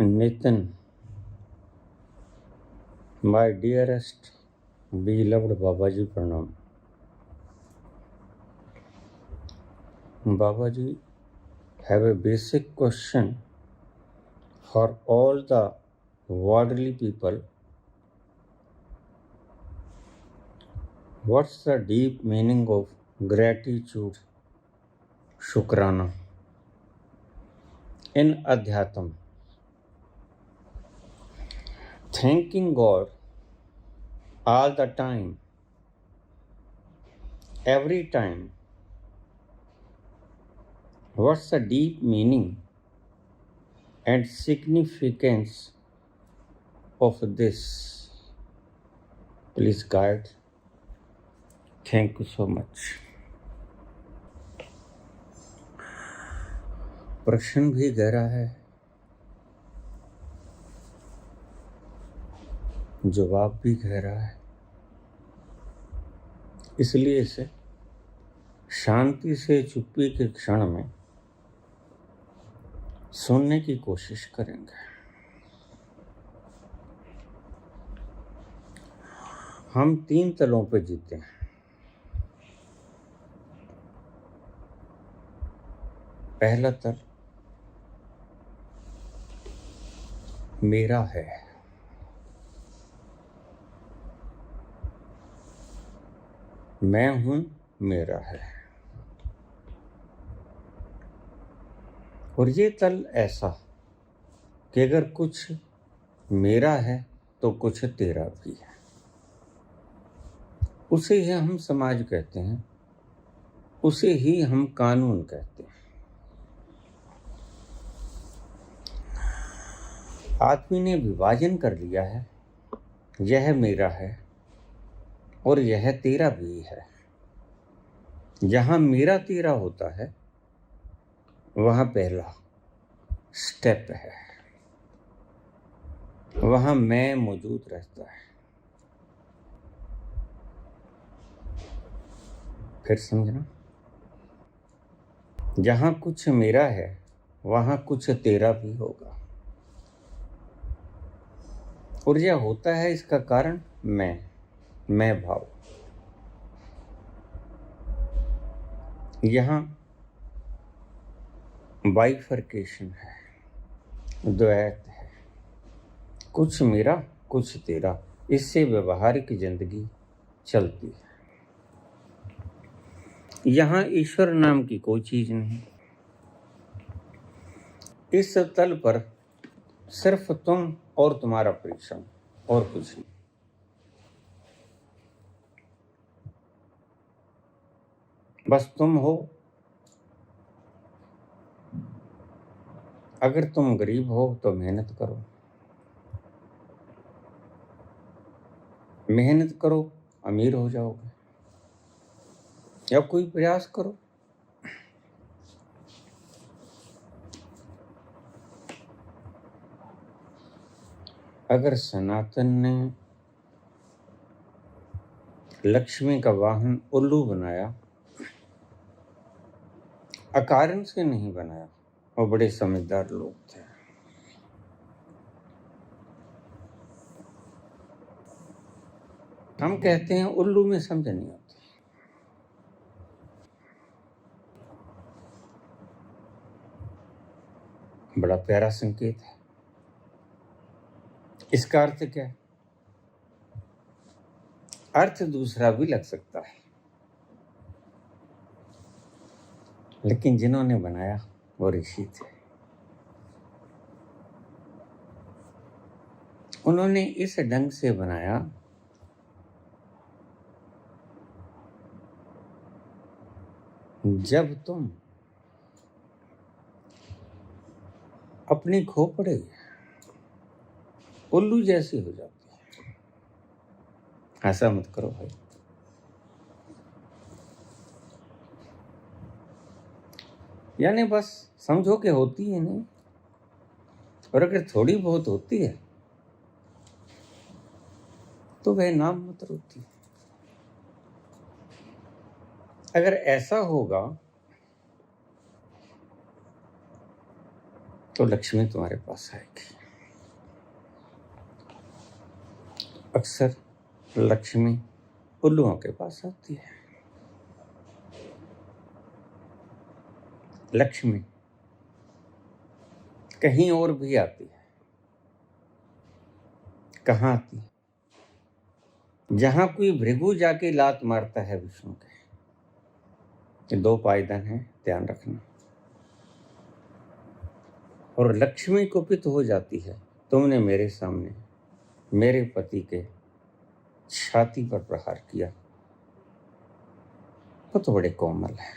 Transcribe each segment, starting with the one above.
Nathan, my dearest, beloved Babaji Pranam. Babaji have a basic question for all the worldly people. What's the deep meaning of gratitude, Shukrana, in Adhyatam? Thanking God all the time, every time. What's the deep meaning and significance of this? Please guide. Thank you so much. प्रश्न भी गहरा है, जवाब भी गहरा है, इसलिए इसे शांति से चुप्पी के क्षण में सुनने की कोशिश करेंगे। हम 3 तलों पे जीते हैं। पहला तल मेरा है, मैं हूं, मेरा है। और ये तल ऐसा कि अगर कुछ मेरा है तो कुछ तेरा भी है। उसे ही हम समाज कहते हैं, उसे ही हम कानून कहते हैं। आदमी ने विभाजन कर लिया है, यह मेरा है और यह तेरा भी है। जहां मेरा तेरा होता है वहां पहला स्टेप है, वहां मैं मौजूद रहता है। फिर समझना, जहां कुछ मेरा है वहां कुछ तेरा भी होगा। और यह होता है, इसका कारण मैं भाव। यहां बाइफर्केशन है, द्वैत है, कुछ मेरा कुछ तेरा। इससे व्यवहारिक जिंदगी चलती है। यहां ईश्वर नाम की कोई चीज नहीं। इस तल पर सिर्फ तुम और तुम्हारा परीक्षण, और कुछ नहीं। बस तुम हो। अगर तुम गरीब हो तो मेहनत करो, मेहनत करो, अमीर हो जाओगे। या कोई प्रयास करो, अगर सनातन ने लक्ष्मी का वाहन उल्लू बनाया, अकारण से नहीं बनाया, वो बड़े समझदार लोग थे। हम कहते हैं उल्लू में समझ नहीं आती। बड़ा प्यारा संकेत है। इसका अर्थ क्या है? अर्थ दूसरा भी लग सकता है, लेकिन जिन्होंने बनाया वो ऋषि थे। उन्होंने इस ढंग से बनाया जब तुम अपनी खोपड़ी उल्लू जैसी हो जाती है। ऐसा मत करो भाई। यानी बस समझो कि होती है नहीं, और अगर थोड़ी बहुत होती है तो वह नाम मत रोती है। अगर ऐसा होगा तो लक्ष्मी तुम्हारे पास आएगी। अक्सर लक्ष्मी उल्लुओं के पास आती है। लक्ष्मी कहीं और भी आती है। कहाँ आती है? जहां कोई भृगु जाके लात मारता है विष्णु के। ये 2 पायदान है, ध्यान रखना। और लक्ष्मी कुपित हो जाती है, तुमने मेरे सामने मेरे पति के छाती पर प्रहार किया। वो तो बड़े कोमल है,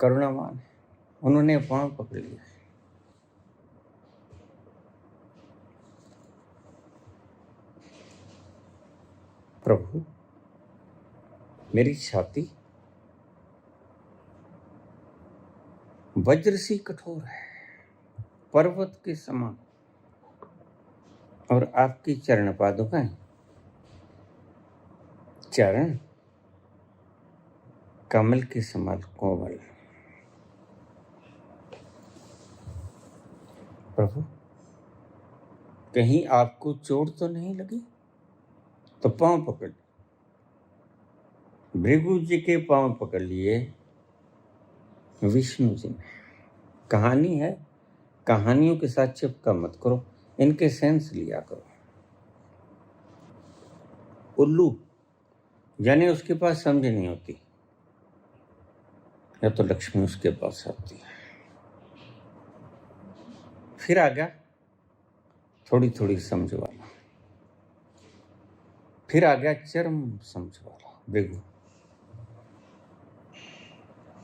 करुणावान है। उन्होंने पांव पकड़ लिया। प्रभु, मेरी छाती वज्र सी कठोर है, पर्वत के समान, और आपकी चरण पादुकाएं, चरण कमल के समान कोमल। प्रभु, कहीं आपको चोट तो नहीं लगी? तो पांव पकड़। भृगु जी के पांव पकड़ लिए विष्णु जी ने। कहानी है, कहानियों के साथ चिपका मत करो, इनके सेंस लिया करो। उल्लू यानी उसके पास समझ नहीं होती, या तो लक्ष्मी उसके पास आती है। फिर आ गया थोड़ी थोड़ी समझ वाला, फिर आ गया चरम समझ वाला भृगु।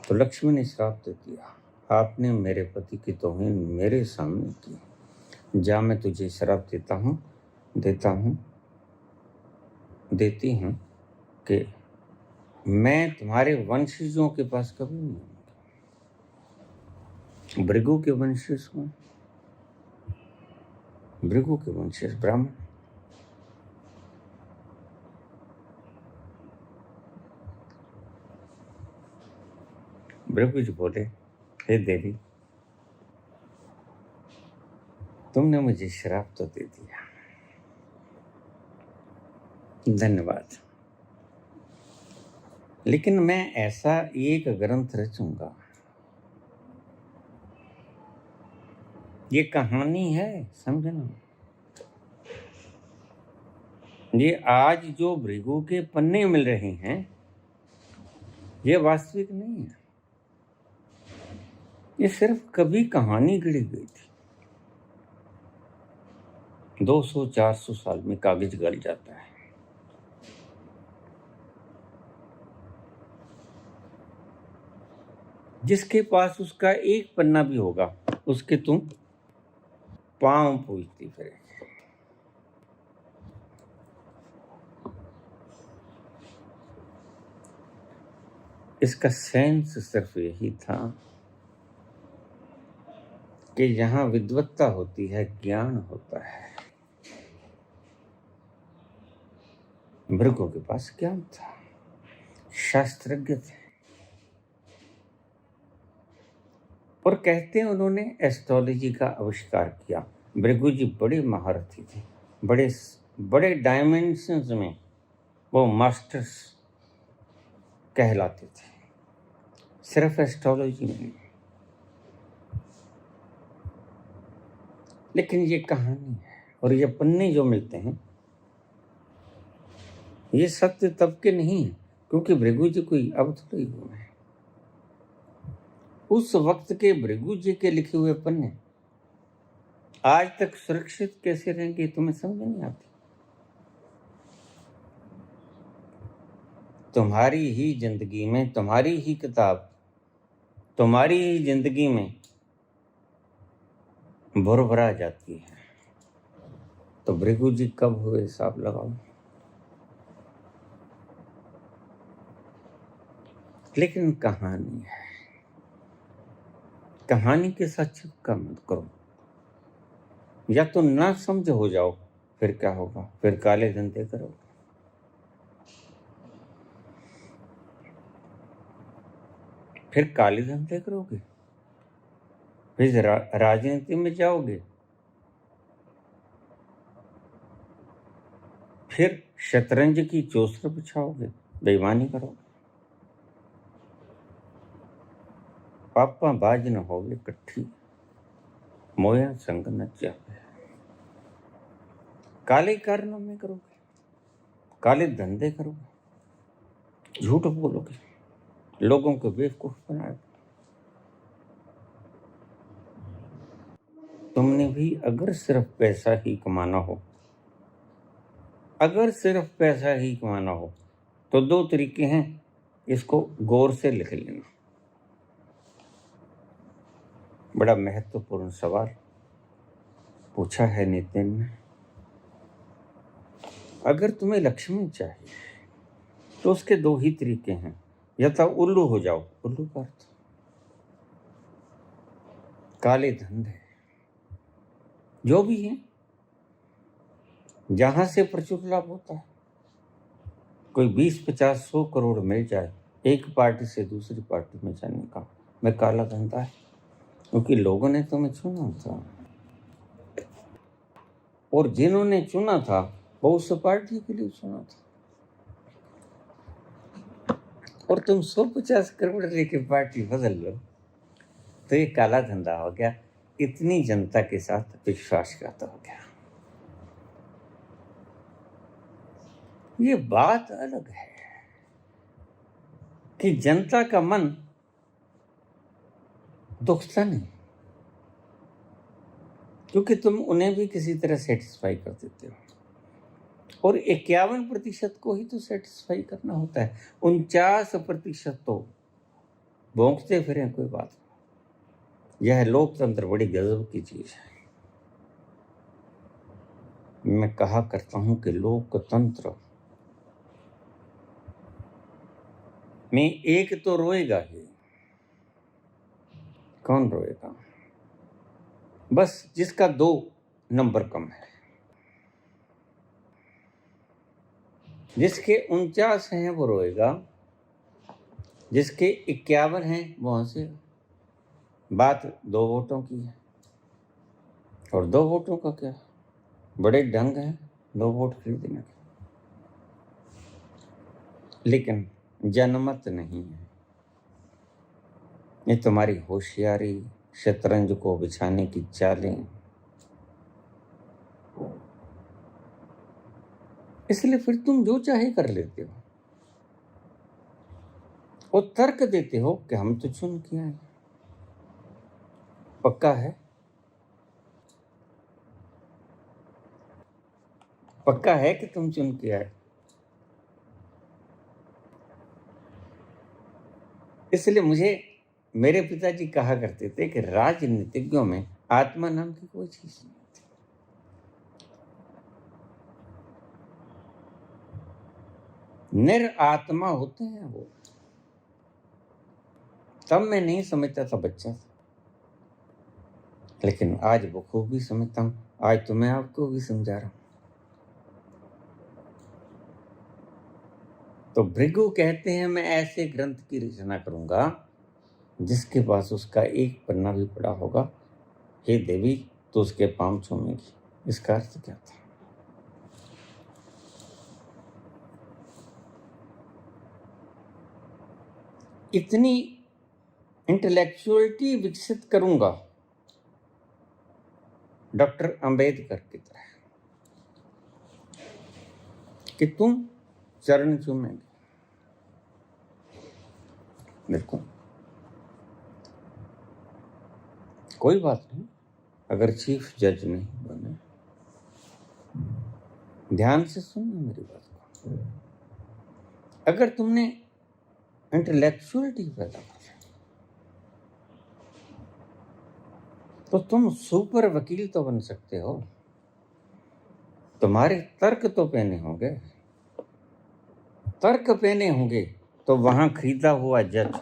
तो लक्ष्मी ने श्राप दे दिया, आपने मेरे पति की तौहीन मेरे सामने की। जा, मैं तुझे श्राप देती हूँ कि मैं तुम्हारे वंशजों के पास कभी नहीं आऊंगा। भृगु के वंशज कौन? भृगु के वंशज ब्राह्मण। भृगु जी बोले, हे देवी, तुमने मुझे श्राप तो दे दिया, धन्यवाद, लेकिन मैं ऐसा एक ग्रंथ रचूंगा। ये कहानी है, समझना। ये आज जो भृगु के पन्ने मिल रहे हैं, ये वास्तविक नहीं है। ये सिर्फ कभी कहानी गढ़ी गई थी। 200-400 साल में कागज गल जाता है। जिसके पास उसका एक पन्ना भी होगा, उसके तुम पांव पूजती फिरेंगे। इसका सेंस सिर्फ यही था कि जहां विद्वत्ता होती है, ज्ञान होता है। भृगु के पास ज्ञान था, शास्त्रज्ञ थे, और कहते हैं उन्होंने एस्ट्रोलॉजी का आविष्कार किया। भृगु जी बड़े महारथी थे, बड़े बड़े डायमेंशंस में वो मास्टर्स कहलाते थे, सिर्फ एस्ट्रोलॉजी में नहीं। लेकिन ये कहानी है, और ये पन्ने जो मिलते हैं, ये सत्य तब के नहीं है क्योंकि भृगु जी कोई अब थोड़े हुए हैं। उस वक्त के भृगु जी के लिखे हुए पन्ने आज तक सुरक्षित कैसे रहेंगे, तुम्हें समझ नहीं आती। तुम्हारी ही जिंदगी में, तुम्हारी ही किताब, तुम्हारी ही जिंदगी में भुरभुरा जाती है, तो भृगु जी कब हुए हिसाब लगाओ। लेकिन कहानी है, कहानी के साथ चिपका मत करो, या तो ना समझ हो जाओ, फिर क्या होगा? फिर काले धंधे करोगे। फिर काले धंधे करोगे, फिर राजनीति में जाओगे, फिर शतरंज की चौसर बिछाओगे, बेईमानी करोगे, पापा बाज न होवे कट्ठी, मोया संग न जावे। काले कारनामे करोगे, काले धंधे करोगे, झूठ बोलोगे, लोगों को बेवकूफ बनाओगे। तुमने भी अगर सिर्फ पैसा ही कमाना हो, अगर सिर्फ पैसा ही कमाना हो तो दो तरीके हैं, इसको गौर से लिख लेना। बड़ा महत्वपूर्ण सवाल पूछा है नितिन ने। अगर तुम्हें लक्ष्मी चाहिए तो उसके दो ही तरीके हैं, या तो उल्लू हो जाओ, उल्लू का अर्थ काले धंधे जो भी है, जहां से प्रचुर लाभ होता है, कोई 20-50-100 करोड़ मिल जाए एक पार्टी से दूसरी पार्टी में जाने का, मैं काला धंधा है, क्योंकि लोगों ने तुम्हें चुना था और जिन्होंने चुना था वो उस पार्टी के लिए चुना था, और तुम 150 करोड़ लेके पार्टी बदल लो तो ये काला धंधा हो गया। इतनी जनता के साथ विश्वासघात हो गया। ये बात अलग है कि जनता का मन दुखता नहीं, क्योंकि तुम उन्हें भी किसी तरह सेटिस्फाई कर देते हो, और 51% को ही तो सेटिस्फाई करना होता है, 49% तो भोंकते फिरें कोई बात नहीं। यह लोकतंत्र बड़ी गजब की चीज है। मैं कहा करता हूं कि लोकतंत्र में एक तो रोएगा ही। कौन रोएगा? बस जिसका 2 नंबर कम है, जिसके 49 हैं वो रोएगा, जिसके 51 हैं वो हंसेगा। बात 2 वोटों की है, और 2 वोटों का क्या, बड़े ढंग है 2 वोट खरीदने के, लेकिन जनमत नहीं है। ये तुम्हारी होशियारी, शतरंज को बिछाने की चालें, इसलिए फिर तुम जो चाहे कर लेते हो और तर्क देते हो कि हम तो चुन के आए। पक्का है? पक्का है कि तुम चुन के आए? इसलिए मुझे मेरे पिताजी कहा करते थे कि राजनीतिज्ञों में आत्मा नाम की कोई चीज नहीं होती। निरात्मा होते हैं वो। तब मैं नहीं समझता था बच्चा था, लेकिन आज बखूबी समझता हूं। आज तो मैं आपको भी समझा रहा हूं। तो भृगु कहते हैं, मैं ऐसे ग्रंथ की रचना करूंगा जिसके पास उसका एक पन्ना भी पड़ा होगा, हे देवी तो उसके पांव छूमेगी। इसका अर्थ क्या था? इतनी इंटेलेक्चुअलिटी विकसित करूंगा डॉक्टर अंबेडकर की तरह कि तुम चरण चूमेंगे। बिल्कुल कोई बात नहीं, अगर चीफ जज नहीं बने। ध्यान से सुनना मेरी बात को। अगर तुमने इंटेलेक्चुअलिटी पैदा कर तो तुम सुपर वकील तो बन सकते हो। तुम्हारे तर्क तो पहने होंगे, तर्क पहने होंगे तो वहां खरीदा हुआ जज,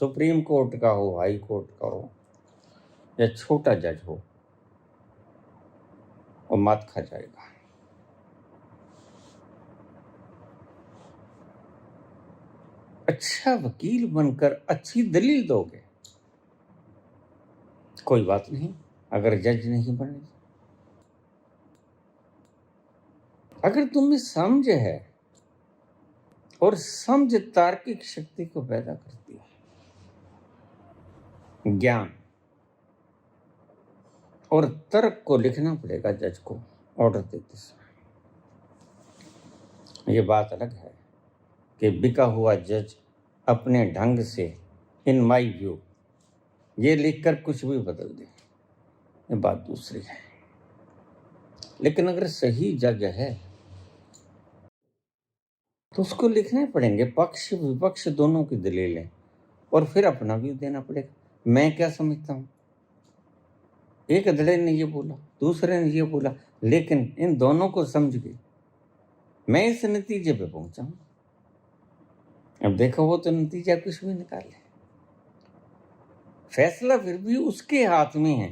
सुप्रीम कोर्ट का हो, हाई कोर्ट का हो, या छोटा जज हो, वो मात खा जाएगा। अच्छा वकील बनकर अच्छी दलील दोगे, कोई बात नहीं। अगर जज नहीं बने, अगर तुम्हें समझ है, और समझ तार्किक शक्ति को पैदा करती है, ज्ञान और तर्क को लिखना पड़ेगा जज को ऑर्डर देते समय। ये बात अलग है कि बिका हुआ जज अपने ढंग से इन माई व्यू ये लिखकर कुछ भी बदल दे, ये बात दूसरी है। लेकिन अगर सही जज है तो उसको लिखने पड़ेंगे पक्ष विपक्ष दोनों की दलीलें, और फिर अपना व्यू देना पड़ेगा। मैं क्या समझता हूँ, एक अधड़े ने ये बोला, दूसरे ने ये बोला, लेकिन इन दोनों को समझ के मैं इस नतीजे पे पहुंचा हूं। अब देखो वो तो नतीजा कुछ भी निकाले, फैसला फिर भी उसके हाथ में है।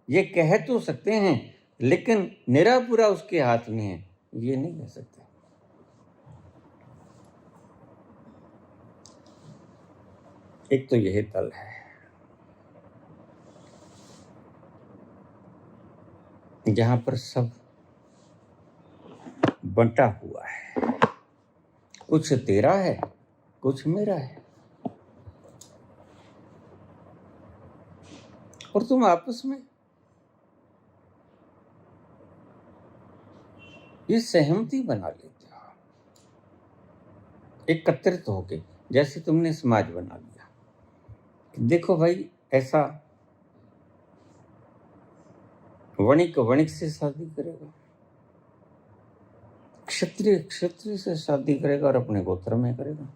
ये कह तो सकते हैं लेकिन निरा पूरा उसके हाथ में है, ये नहीं कह सकते। एक तो यही तल है जहां पर सब बंटा हुआ है, कुछ तेरा है कुछ मेरा है, और तुम आपस में ये सहमति बना लेते हो एकत्रित होके, जैसे तुमने समाज बना लिया। देखो भाई, ऐसा वणिक वणिक से शादी करेगा, क्षत्रिय क्षत्रिय से शादी करेगा और अपने गोत्र में करेगा,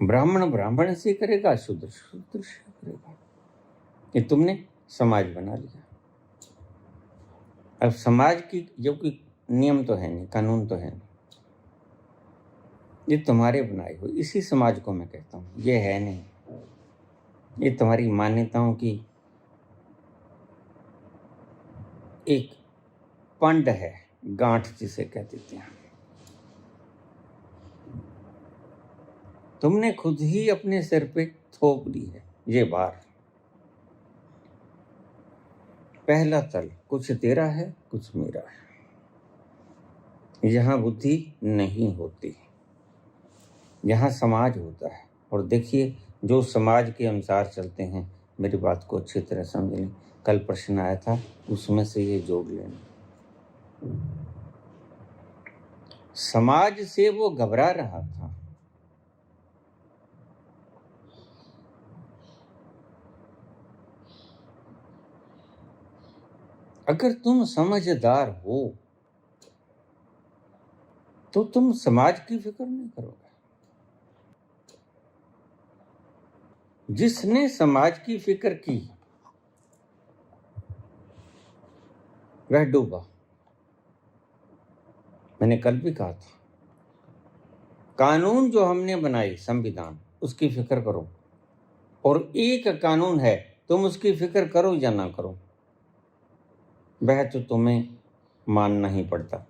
ब्राह्मण ब्राह्मण से करेगा, शूद्र शूद्र से करेगा। ये तुमने समाज बना लिया। अब समाज की जो कि नियम तो है नहीं, कानून तो है नहीं, ये तुम्हारे बनाए हुए, इसी समाज को मैं कहता हूँ ये है नहीं, ये तुम्हारी मान्यताओं की एक पंड है, गांठ जिसे कह देते हैं। तुमने खुद ही अपने सिर पे थोप ली है ये बार। पहला तल कुछ तेरा है कुछ मेरा है, यहाँ बुद्धि नहीं होती, यहाँ समाज होता है। और देखिए, जो समाज के अनुसार चलते हैं, मेरी बात को अच्छी तरह समझ लें, कल प्रश्न आया था उसमें से ये जोड़ लेना। समाज से वो घबरा रहा था, अगर तुम समझदार हो तो तुम समाज की फिक्र नहीं करोगे। जिसने समाज की फिक्र की वह डूबा। मैंने कल भी कहा था, कानून जो हमने बनाए संविधान, उसकी फिक्र करो, और एक कानून है, तुम उसकी फिक्र करो या ना करो, वह तो तुम्हें मानना ही पड़ता।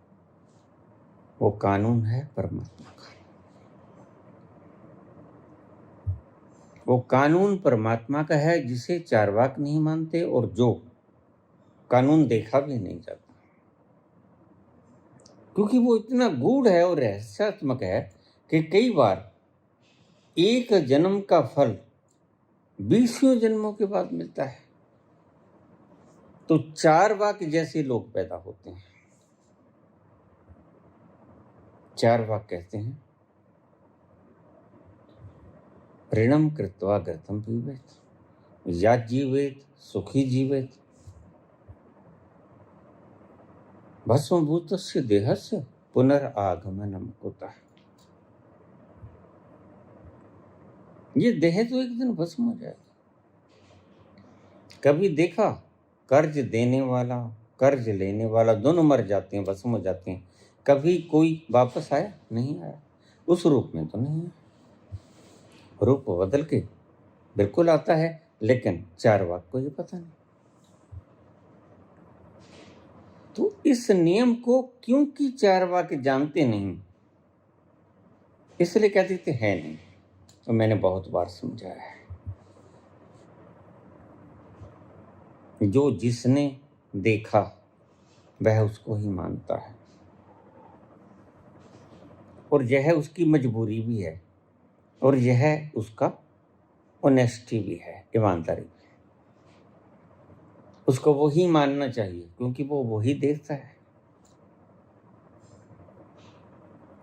वो कानून है परमात्मा का, वो कानून परमात्मा का है जिसे चारवाक नहीं मानते और जो कानून देखा भी नहीं जाता, क्योंकि वो इतना गूढ़ है और रहस्यात्मक है कि कई बार एक जन्म का फल 20 जन्मों के बाद मिलता है। तो चारवाक जैसे लोग पैदा होते हैं। चारवाक कहते हैं, ऋणम कृत्वा घृतम पीबेत, या जीवेत सुखी जीवेत, भस्मभूतस्य देहस्य पुनरागमनम कुतः। ये देह तो एक दिन भस्म हो जाएगा। कभी देखा, कर्ज देने वाला कर्ज लेने वाला दोनों मर जाते हैं, भस्म हो जाते हैं। कभी कोई वापस आया? नहीं आया। उस रूप में तो नहीं है, रूप बदल के बिल्कुल आता है, लेकिन चारवाक को ये पता नहीं। तो इस नियम को क्योंकि चारवाक जानते नहीं, इसलिए कहते थे है नहीं। तो मैंने बहुत बार समझाया है, जो जिसने देखा वह उसको ही मानता है, और यह उसकी मजबूरी भी है, और यह उसका ऑनेस्टी भी है, ईमानदारी भी। उसको वही मानना चाहिए क्योंकि वो वही देखता है।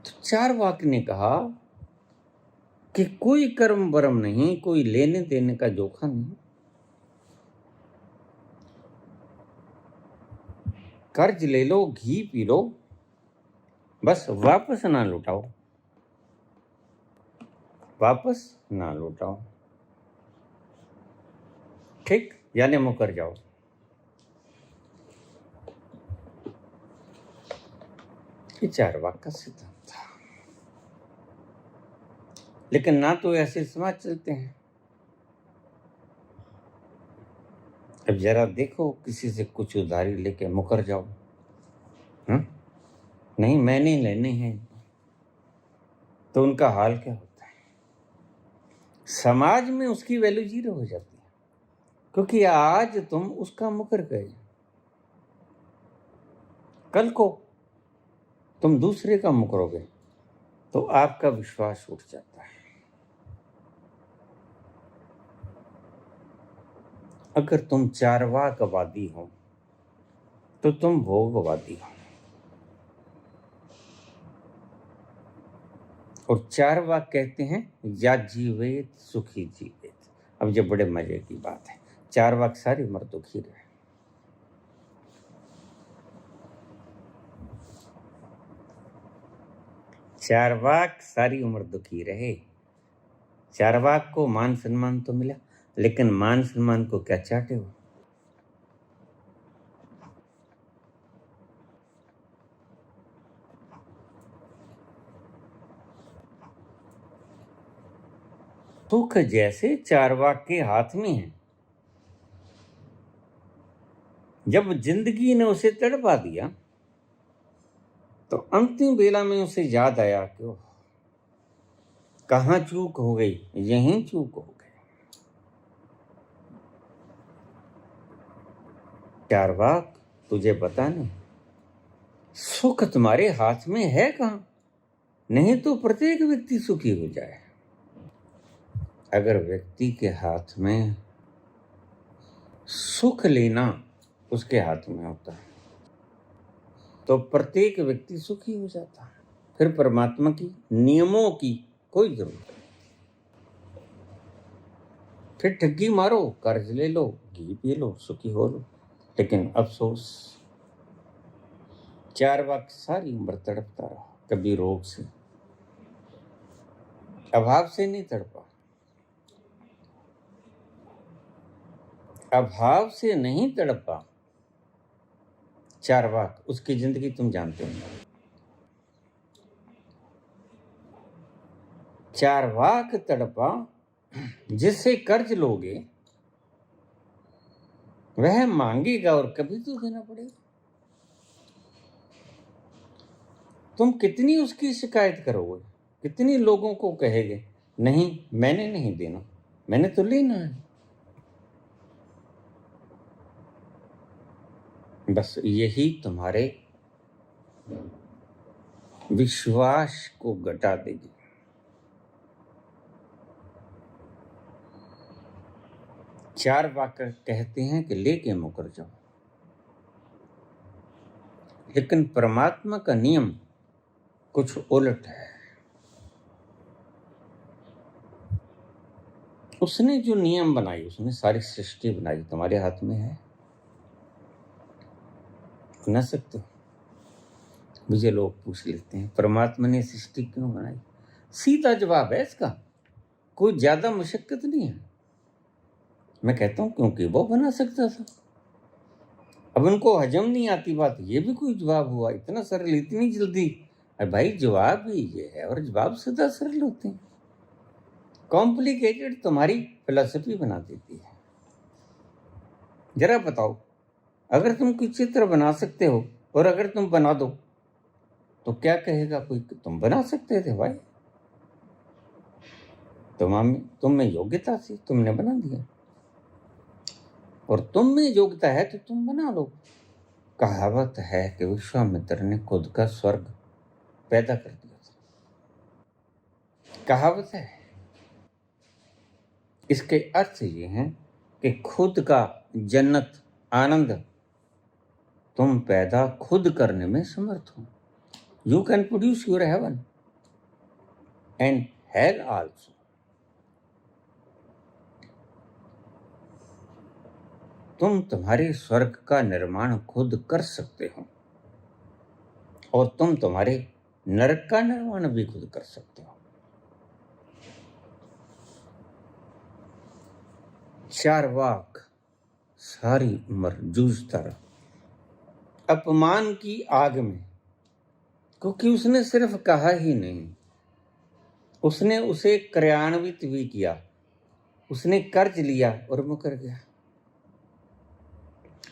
तो चारवाक ने कहा कि कोई कर्म वर्म नहीं, कोई लेने देने का जोखा नहीं, कर्ज ले लो, घी पी लो, बस वापस ना लौटाओ, वापस ना लौटाओ, ठीक, यानी मुकर जाओ। ये चारवाक का सिद्धांत था। लेकिन ना तो ऐसे समाज चलते हैं। अब जरा देखो, किसी से कुछ उधारी लेके मुकर जाओ, नहीं मैंने लेने हैं, तो उनका हाल क्या होता है? समाज में उसकी वैल्यू जीरो हो जाती है, क्योंकि आज तुम उसका मुकर गए, कल को तुम दूसरे का मुकरोगे तो आपका विश्वास उठ जाता है। अगर तुम चारवाकवादी हो तो तुम भोगवादी हो, और चारवाक कहते हैं या जीवेत सुखी जीवेत। अब ये बड़े मजे की बात है, चारवाक सारी उम्र दुखी रहे। चारवाक सारी उम्र दुखी रहे। चारवाक को मान सम्मान तो मिला, लेकिन मान सम्मान को क्या चाहते हो? सुख जैसे चारवाक के हाथ में है। जब जिंदगी ने उसे तड़पा दिया तो अंतिम बेला में उसे याद आया कि कहाँ चूक हो गई, यहीं चूक हो गई। चारवाक तुझे पता नहीं, सुख तुम्हारे हाथ में है कहाँ, नहीं तो प्रत्येक व्यक्ति सुखी हो जाए। अगर व्यक्ति के हाथ में सुख लेना उसके हाथ में होता है तो प्रत्येक व्यक्ति सुखी हो जाता है। फिर परमात्मा की नियमों की कोई जरूरत नहीं। फिर ठगी मारो, कर्ज ले लो, घी पी लो, सुखी हो लो। लेकिन अफसोस, चारवाक सारी उम्र तड़पता रहा। कभी रोग से, अभाव से नहीं तड़पा, अभाव से नहीं तड़पा चारवाक। उसकी जिंदगी तुम जानते हो। चारवाक तड़पा जिससे कर्ज लोगे वह मांगेगा और कभी तो देना पड़ेगा। तुम कितनी उसकी शिकायत करोगे, कितनी लोगों को कहेगे नहीं मैंने नहीं देना, मैंने तो लेना है। बस यही तुम्हारे विश्वास को घटा देगी। चारवाक कहते हैं कि लेके मुकर जाओ, लेकिन परमात्मा का नियम कुछ उलट है। उसने जो नियम बनाई, उसने सारी सृष्टि बनाई, तुम्हारे हाथ में है, बना सकते हो। मुझे लोग पूछ लेते हैं परमात्मा ने सृष्टि क्यों बनाई? सीधा जवाब है इसका, कोई ज्यादा मुशक्कत नहीं है। मैं कहता हूं क्योंकि वो बना सकता था। अब उनको हजम नहीं आती बात, ये भी कोई जवाब हुआ? इतना सरल, इतनी जल्दी? अरे भाई जवाब ही ये है, और जवाब सीधा सरल होते हैं। कॉम्प्लिकेटेड तुम्हारी फिलॉसफी बना देती है। जरा बताओ, अगर तुम कोई चित्र बना सकते हो और अगर तुम बना दो तो क्या कहेगा कोई? तुम बना सकते थे भाई, तुम में योग्यता थी, तुमने बना दिया। और तुम में योग्यता है तो तुम बना लो। कहावत है कि विश्वामित्र ने खुद का स्वर्ग पैदा कर दिया था। कहावत है। इसके अर्थ ये हैं कि खुद का जन्नत आनंद तुम पैदा खुद करने में समर्थ हो। You can produce your heaven and hell also. तुम तुम्हारे स्वर्ग का निर्माण खुद कर सकते हो और तुम तुम्हारे नरक का निर्माण भी खुद कर सकते हो। चारवाक सारी उम्र जूझता रहा अपमान की आग में, क्योंकि उसने सिर्फ कहा ही नहीं, उसने उसे क्रियान्वित भी किया। उसने कर्ज लिया और मुकर गया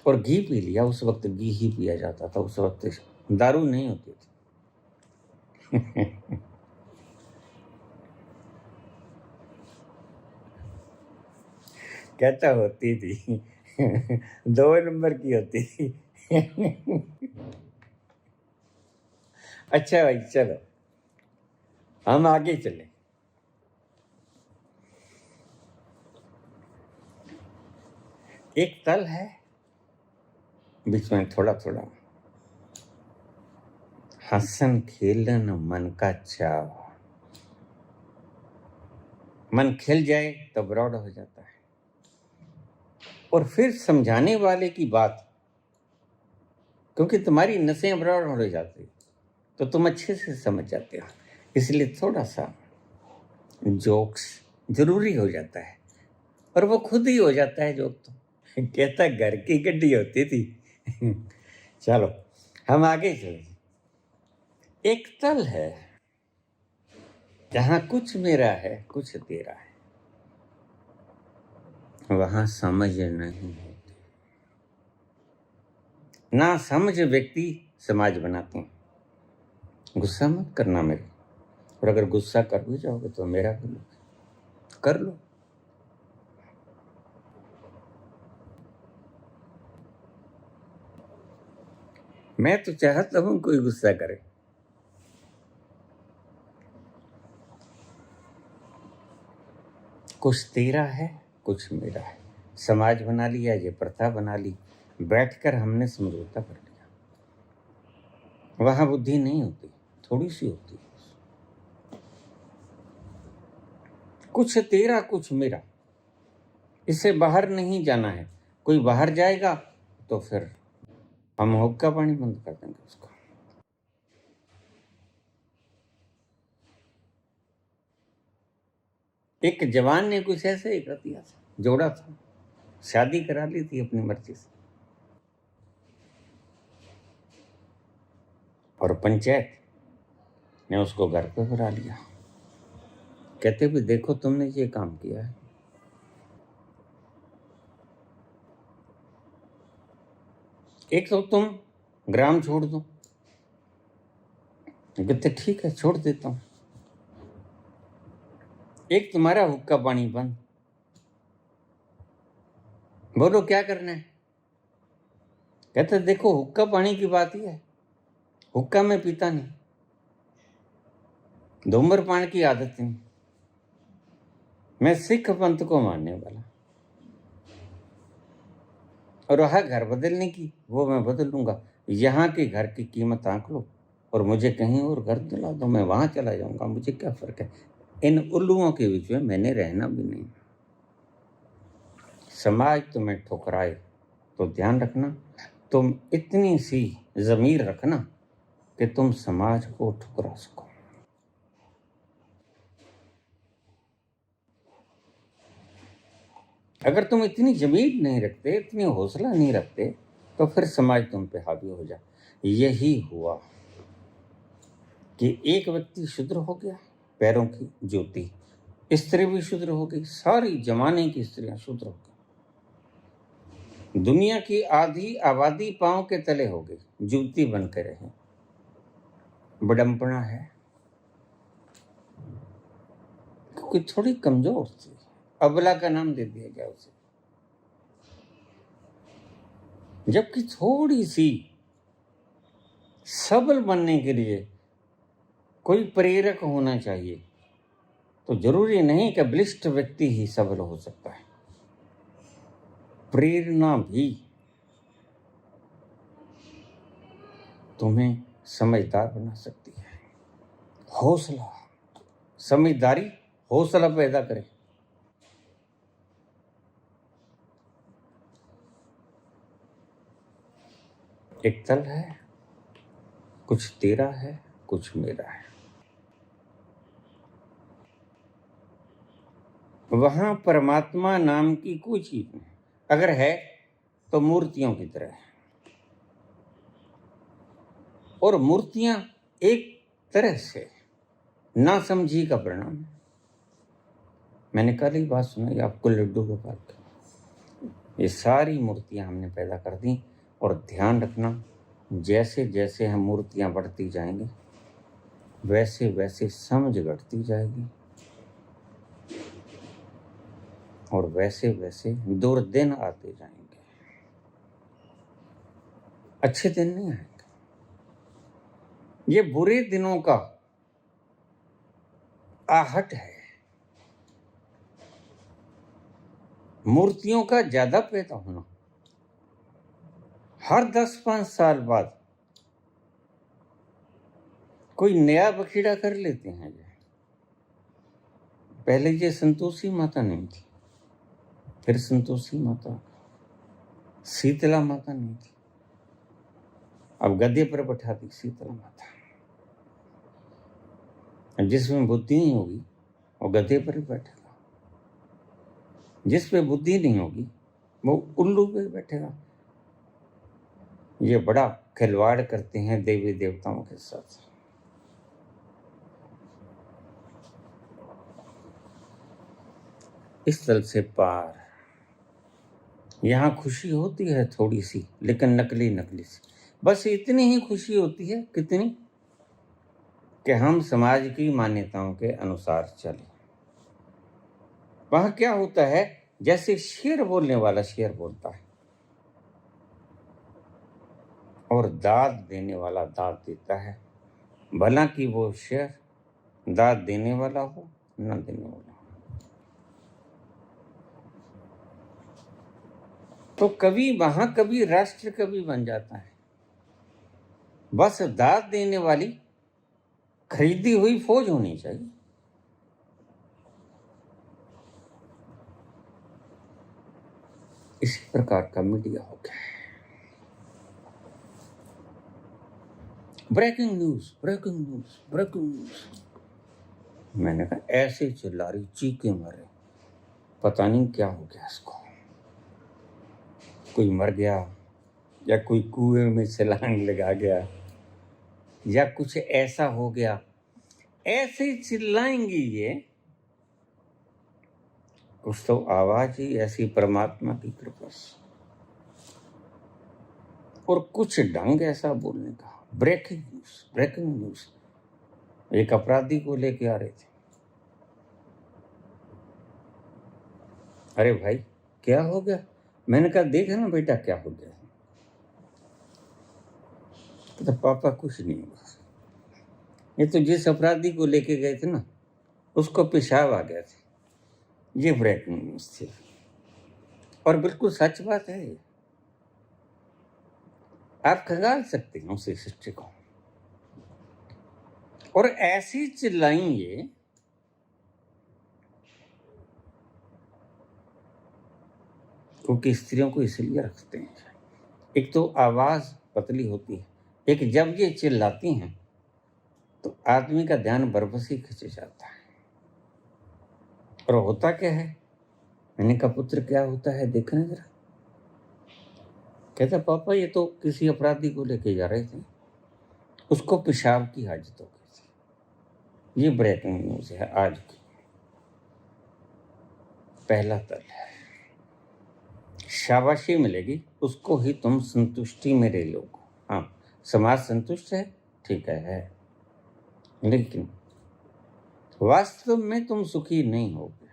और घी पी लिया। उस वक्त घी ही पिया जाता था, उस वक्त दारू नहीं होती थी। कहता होती थी 2 नंबर की होती थी। अच्छा भाई चलो हम आगे चले। एक तल है, बीच में थोड़ा थोड़ा हंसन खेलन मन का चाव। मन खिल जाए तो ब्रॉड हो जाता है। और फिर समझाने वाले की बात, क्योंकि तुम्हारी नसें ब्रॉड हो जाती तो तुम अच्छे से समझ जाते हो, इसलिए थोड़ा सा जोक्स जरूरी हो जाता है। और वो खुद ही हो जाता है जोक तो। कहता घर की गड्डी होती थी। चलो हम आगे चले। एक तल है जहां कुछ मेरा है कुछ तेरा है, वहां समझ नहीं होती। ना समझ व्यक्ति समाज बनाते हैं। गुस्सा मत करना मेरे, और अगर गुस्सा कर भी जाओगे तो मेरा भी लो, कर लो। मैं तो चाहता हूं कोई गुस्सा करे। कुछ तेरा है कुछ मेरा है, समाज बना लिया, ये प्रथा बना ली, बैठकर हमने समझौता कर लिया। वहां बुद्धि नहीं होती, थोड़ी सी होती है। कुछ तेरा कुछ मेरा, इससे बाहर नहीं जाना है। कोई बाहर जाएगा तो फिर हम हुक्का पानी बंद कर देंगे उसको। एक जवान ने कुछ ऐसे ही कर दिया था, जोड़ा था, शादी करा ली थी अपनी मर्जी से, और पंचायत ने उसको घर पे बुला लिया। कहते भी देखो तुमने ये काम किया है। एक तो तुम ग्राम छोड़ दो, कहते ठीक है छोड़ देता हूं। एक तुम्हारा हुक्का पानी बंद, बोलो क्या करना है। कहते देखो हुक्का पानी की बात ही है, हुक्का मैं पीता नहीं, धूम्रपान की आदत नहीं, मैं सिख पंथ को मानने वाला। और वह घर बदलने की वो मैं बदल लूंगा। यहाँ के घर की कीमत आंक लो और मुझे कहीं और घर दिला दो, मैं वहां चला जाऊंगा, मुझे क्या फर्क है। इन उल्लुओं के बीच में मैंने रहना भी नहीं। समाज तुम्हें ठुकराए तो ध्यान रखना, तुम इतनी सी जमीर रखना कि तुम समाज को ठुकरा सको। अगर तुम इतनी जमीर नहीं रखते, इतनी हौसला नहीं रखते, तो फिर समाज तुम पे हावी हो जाए। यही हुआ कि एक व्यक्ति शूद्र हो गया, पैरों की जूती, स्त्री भी शूद्र हो गई, सारी जमाने की स्त्रियां शूद्र हो गई। दुनिया की आधी आबादी पांव के तले हो गई, जूती बन के रहे। बड़म्पना है, क्योंकि थोड़ी कमजोर थी, अबला का नाम दे दिया गया उसे। जबकि थोड़ी सी सबल बनने के लिए कोई प्रेरक होना चाहिए। तो जरूरी नहीं कि बलिष्ठ व्यक्ति ही सबल हो सकता है, प्रेरणा भी तुम्हें समझदार बना सकती है। हौसला, समझदारी हौसला पैदा करे। एक तल है, कुछ तेरा है, कुछ मेरा है। वहां परमात्मा नाम की कोई चीज नहीं, अगर है तो मूर्तियों की तरह है। और मूर्तियां एक तरह से नासमझी का परिणाम है। मैंने कल ही बात सुनाई आपको लड्डू गोपाल की। ये सारी मूर्तियां हमने पैदा कर दी। और ध्यान रखना, जैसे जैसे हम मूर्तियां बढ़ती जाएंगी वैसे वैसे समझ घटती जाएगी और वैसे वैसे दुर्दिन आते जाएंगे, अच्छे दिन नहीं आएंगे। ये बुरे दिनों का आहट है। मूर्तियों का ज्यादा पैदा होना, हर 10-5 साल बाद कोई नया बखेड़ा कर लेते हैं। पहले ये संतोषी माता नहीं थी, फिर संतोषी माता, शीतला माता नहीं थी, अब गद्दे पर बैठा दी शीतला माता। जिसमें बुद्धि नहीं होगी वो गद्दे पर ही बैठेगा, जिस पे बुद्धि नहीं होगी वो उल्लू पे बैठेगा। ये बड़ा खिलवाड़ करते हैं देवी देवताओं के साथ। इस तल से पार यहाँ खुशी होती है थोड़ी सी, लेकिन नकली नकली सी। बस इतनी ही खुशी होती है, कितनी कि हम समाज की मान्यताओं के अनुसार चलें। वहां क्या होता है, जैसे शेर बोलने वाला शेर बोलता है और दाद देने वाला दाद देता है, भला कि वो शेर दाद देने वाला हो न देने वाला हो। तो कभी वहां कभी राष्ट्र कवि बन जाता है। बस दाद देने वाली खरीदी हुई फौज होनी चाहिए। इसी प्रकार का मीडिया हो गया है। Breaking news, breaking news, breaking news. मैंने कहा ऐसे चिल्ला रही, चीखे मरे, पता नहीं क्या हो गया इसको। कोई मर गया या कोई कुएं में छलांग लगा गया या कुछ ऐसा हो गया, ऐसे चिल्लाएंगी ये। कुछ तो आवाज ही ऐसी परमात्मा की कृपा से, और कुछ ढंग ऐसा बोलने का। Breaking news, breaking news. एक अपराधी को लेके आ रहे थे। अरे भाई क्या हो गया? मैंने कहा देखा ना बेटा क्या हो गया। तो पापा कुछ नहीं हुआ, ये तो जिस अपराधी को लेके गए थे ना उसको पेशाब आ गया था। ये ब्रेकिंग न्यूज थी और बिल्कुल सच बात है। आप खंगाल सकते हैं उसी सृष्टि को। और ऐसी चिल्लाएंगे क्योंकि स्त्रियों को इसलिए रखते हैं, एक तो आवाज पतली होती है, एक जब ये चिल्लाती हैं तो आदमी का ध्यान बरबस ही खिंच जाता है। और होता क्या है, मैंने कहा पुत्र क्या होता है देखना जरा। कहता पापा ये तो किसी अपराधी को लेके जा रहे थे, उसको पेशाब की हाजत हो गई थी। ये ब्रेकिंग न्यूज है आज की। पहला तल है, शाबाशी मिलेगी उसको ही तुम संतुष्टि में ले लो। हाँ, समाज संतुष्ट है, ठीक है, लेकिन वास्तव में तुम सुखी नहीं होगे,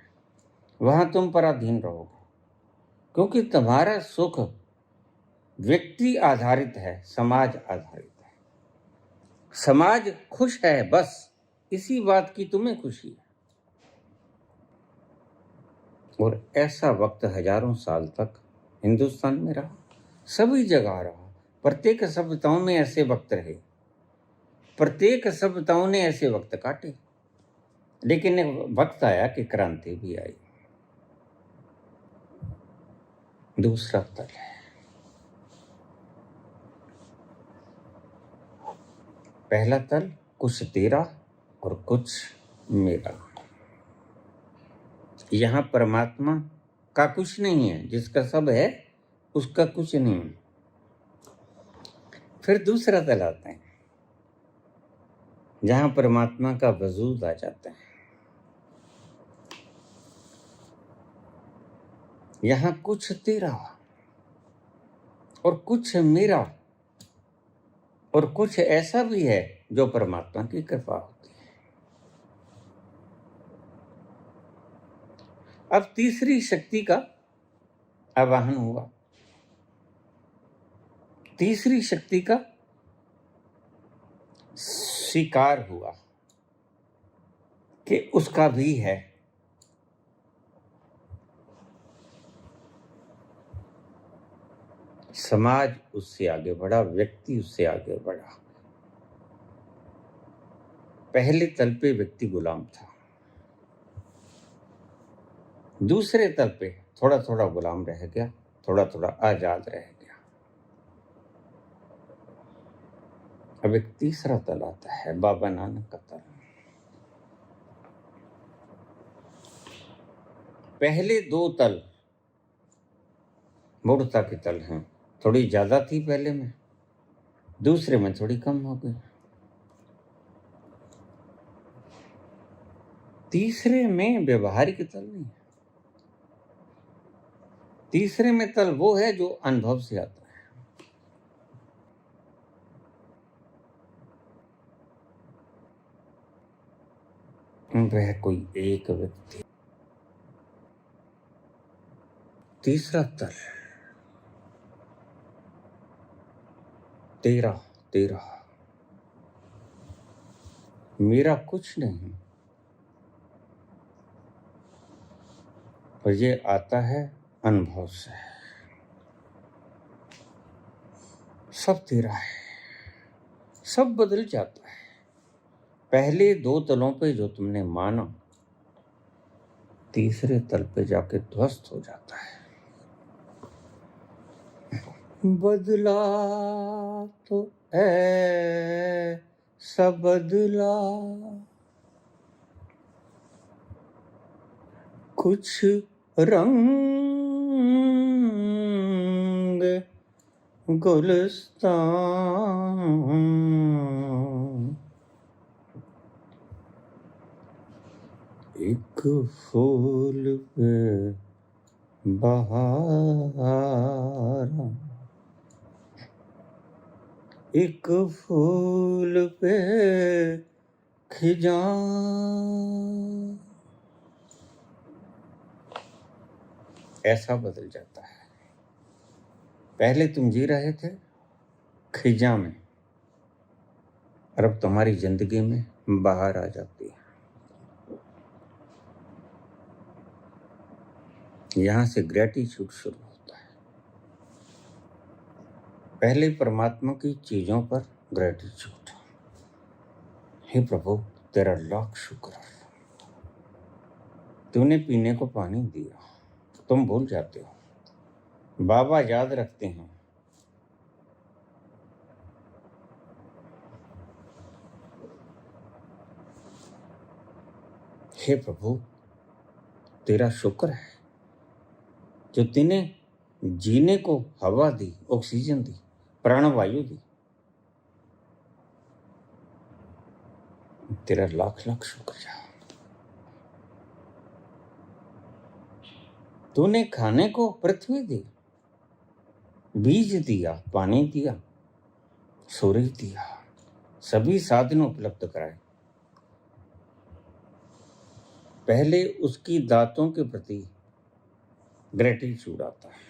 वहां तुम पराधीन रहोगे। क्योंकि तुम्हारा सुख व्यक्ति आधारित है, समाज आधारित है। समाज खुश है, बस इसी बात की तुम्हें खुशी है। और ऐसा वक्त हजारों साल तक हिंदुस्तान में रहा, सभी जगह रहा। प्रत्येक सभ्यताओं में ऐसे वक्त रहे, प्रत्येक सभ्यताओं ने ऐसे वक्त काटे। लेकिन एक वक्त आया कि क्रांति भी आई। दूसरा तल है, पहला तल कुछ तेरा और कुछ मेरा। यहां परमात्मा का कुछ नहीं है, जिसका सब है उसका कुछ नहीं। फिर दूसरा तल आता है जहां परमात्मा का वजूद आ जाता है। यहां कुछ तेरा और कुछ मेरा, और कुछ ऐसा भी है जो परमात्मा की कृपा होती है। अब तीसरी शक्ति का आवाहन हुआ, तीसरी शक्ति का स्वीकार हुआ कि उसका भी है। समाज उससे आगे बढ़ा, व्यक्ति उससे आगे बढ़ा। पहले तल पे व्यक्ति गुलाम था, दूसरे तल पे थोड़ा थोड़ा गुलाम रह गया, थोड़ा थोड़ा आजाद रह गया। अब एक तीसरा तल आता है, बाबा नानक का तल। पहले दो तल मूर्ता के तल हैं, थोड़ी ज्यादा थी पहले में, दूसरे में थोड़ी कम हो गई। तीसरे में व्यवहारिक तल नहीं है, तीसरे में तल वो है जो अनुभव से आता है। वह कोई एक व्यक्ति। तीसरा तल तेरा तेरा, मेरा कुछ नहीं। और ये आता है अनुभव से। सब तेरा है, सब बदल जाता है। पहले दो तलों पे जो तुमने माना, तीसरे तल पे जाके ध्वस्त हो जाता है। बदला तो ऐसा बदला, कुछ रंग गुलिस्तान, एक फूल पे बहार, एक फूल पे खिजा, ऐसा बदल जाता है। पहले तुम जी रहे थे खिजा में, और अब तुम्हारी जिंदगी में बाहर आ जाती है। यहां से ग्रेटिट्यूड शुरू होता है। पहले परमात्मा की चीजों पर ग्रेटिट्यूड, हे प्रभु तेरा लाख शुक्र, तूने पीने को पानी दिया। तुम भूल जाते हो, बाबा याद रखते हैं। हे प्रभु तेरा शुक्र है जो तूने जीने को हवा दी, ऑक्सीजन दी, प्राणवायु दी। तेरा लाख लाख शुक्रिया। तूने खाने को पृथ्वी दी, बीज दिया, पानी दिया, सूरज दिया, सभी साधन उपलब्ध कराए। पहले उसकी दातों के प्रति ग्रेटिट्यूड आता है।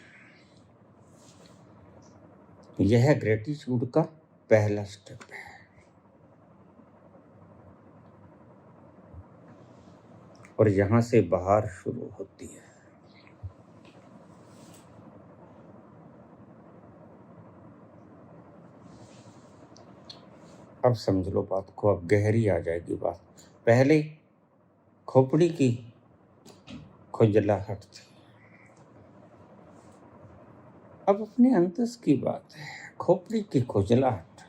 यह ग्रेटिट्यूड का पहला स्टेप है। और यहां से बाहर शुरू होती है। अब समझ लो बात को, अब गहरी आ जाएगी बात। पहले खोपड़ी की खुजलाहट थी, अब अपने अंतस की बात है। खोपड़ी की खुजलाहट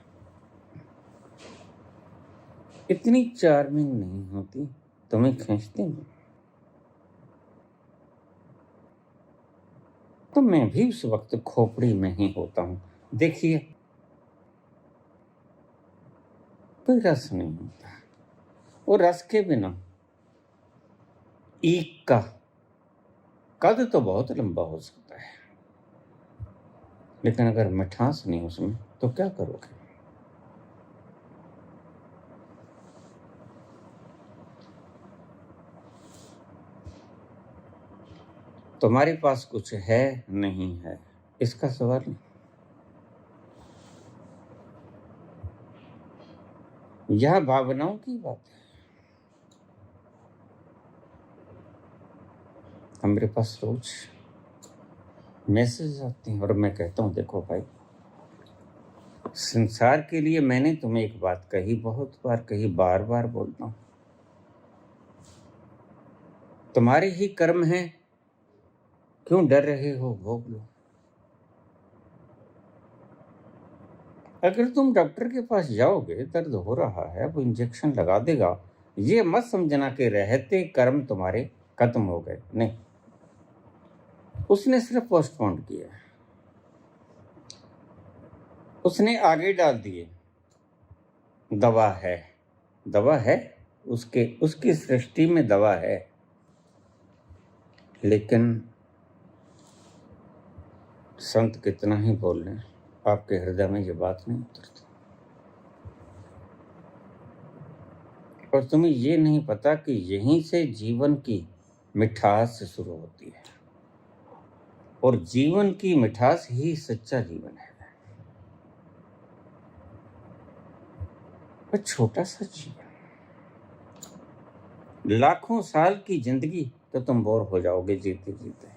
इतनी चार्मिंग नहीं होती, तुम्हें खींचती नहीं। तो मैं भी उस वक्त खोपड़ी में ही होता हूं। देखिए, कोई रस नहीं होता, और रस के बिना ईख का कद तो बहुत लंबा हो सकता है, लेकिन अगर मिठास नहीं उसमें तो क्या करोगे? तुम्हारे पास कुछ है नहीं है इसका सवाल नहीं, यह भावनाओं की बात है। मेरे पास रोज मैसेज आते हैं और मैं कहता हूं, देखो भाई, संसार के लिए मैंने तुम्हें एक बात कही, बहुत बार कही, बार बार बोलता हूं, तुम्हारे ही कर्म हैं, क्यों डर रहे हो? भोग लो। अगर तुम डॉक्टर के पास जाओगे, दर्द हो रहा है, वो इंजेक्शन लगा देगा, ये मत समझना कि रहते कर्म तुम्हारे खत्म हो गए, नहीं, उसने सिर्फ पोस्टपोन किया, उसने आगे डाल दिए। दवा है, दवा है, उसकी सृष्टि में दवा है, लेकिन संत कितना ही बोल लें, आपके हृदय में ये बात नहीं उतरती। और तुम्हें ये नहीं पता कि यहीं से जीवन की मिठास शुरू होती है, और जीवन की मिठास ही सच्चा जीवन है। पर छोटा सा जीवन, लाखों साल की जिंदगी तो तुम बोर हो जाओगे जीते जीते।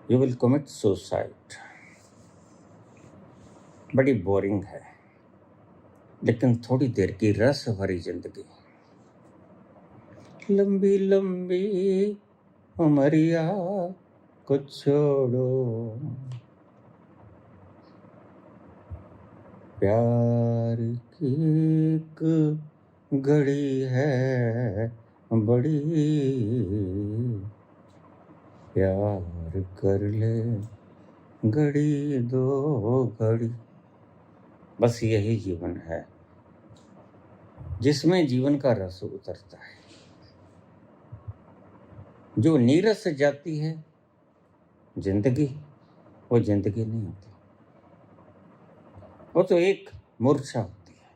You will commit suicide. बड़ी बोरिंग है, लेकिन थोड़ी देर की रस भरी जिंदगी। लंबी लंबी उमरिया को छोड़ो, प्यार की एक घड़ी है बड़ी, प्यार कर ले घड़ी दो घड़ी। बस यही जीवन है जिसमें जीवन का रस उतरता है। जो नीरस जाती है जिंदगी, वो जिंदगी नहीं होती, वो तो एक मूर्छा होती है।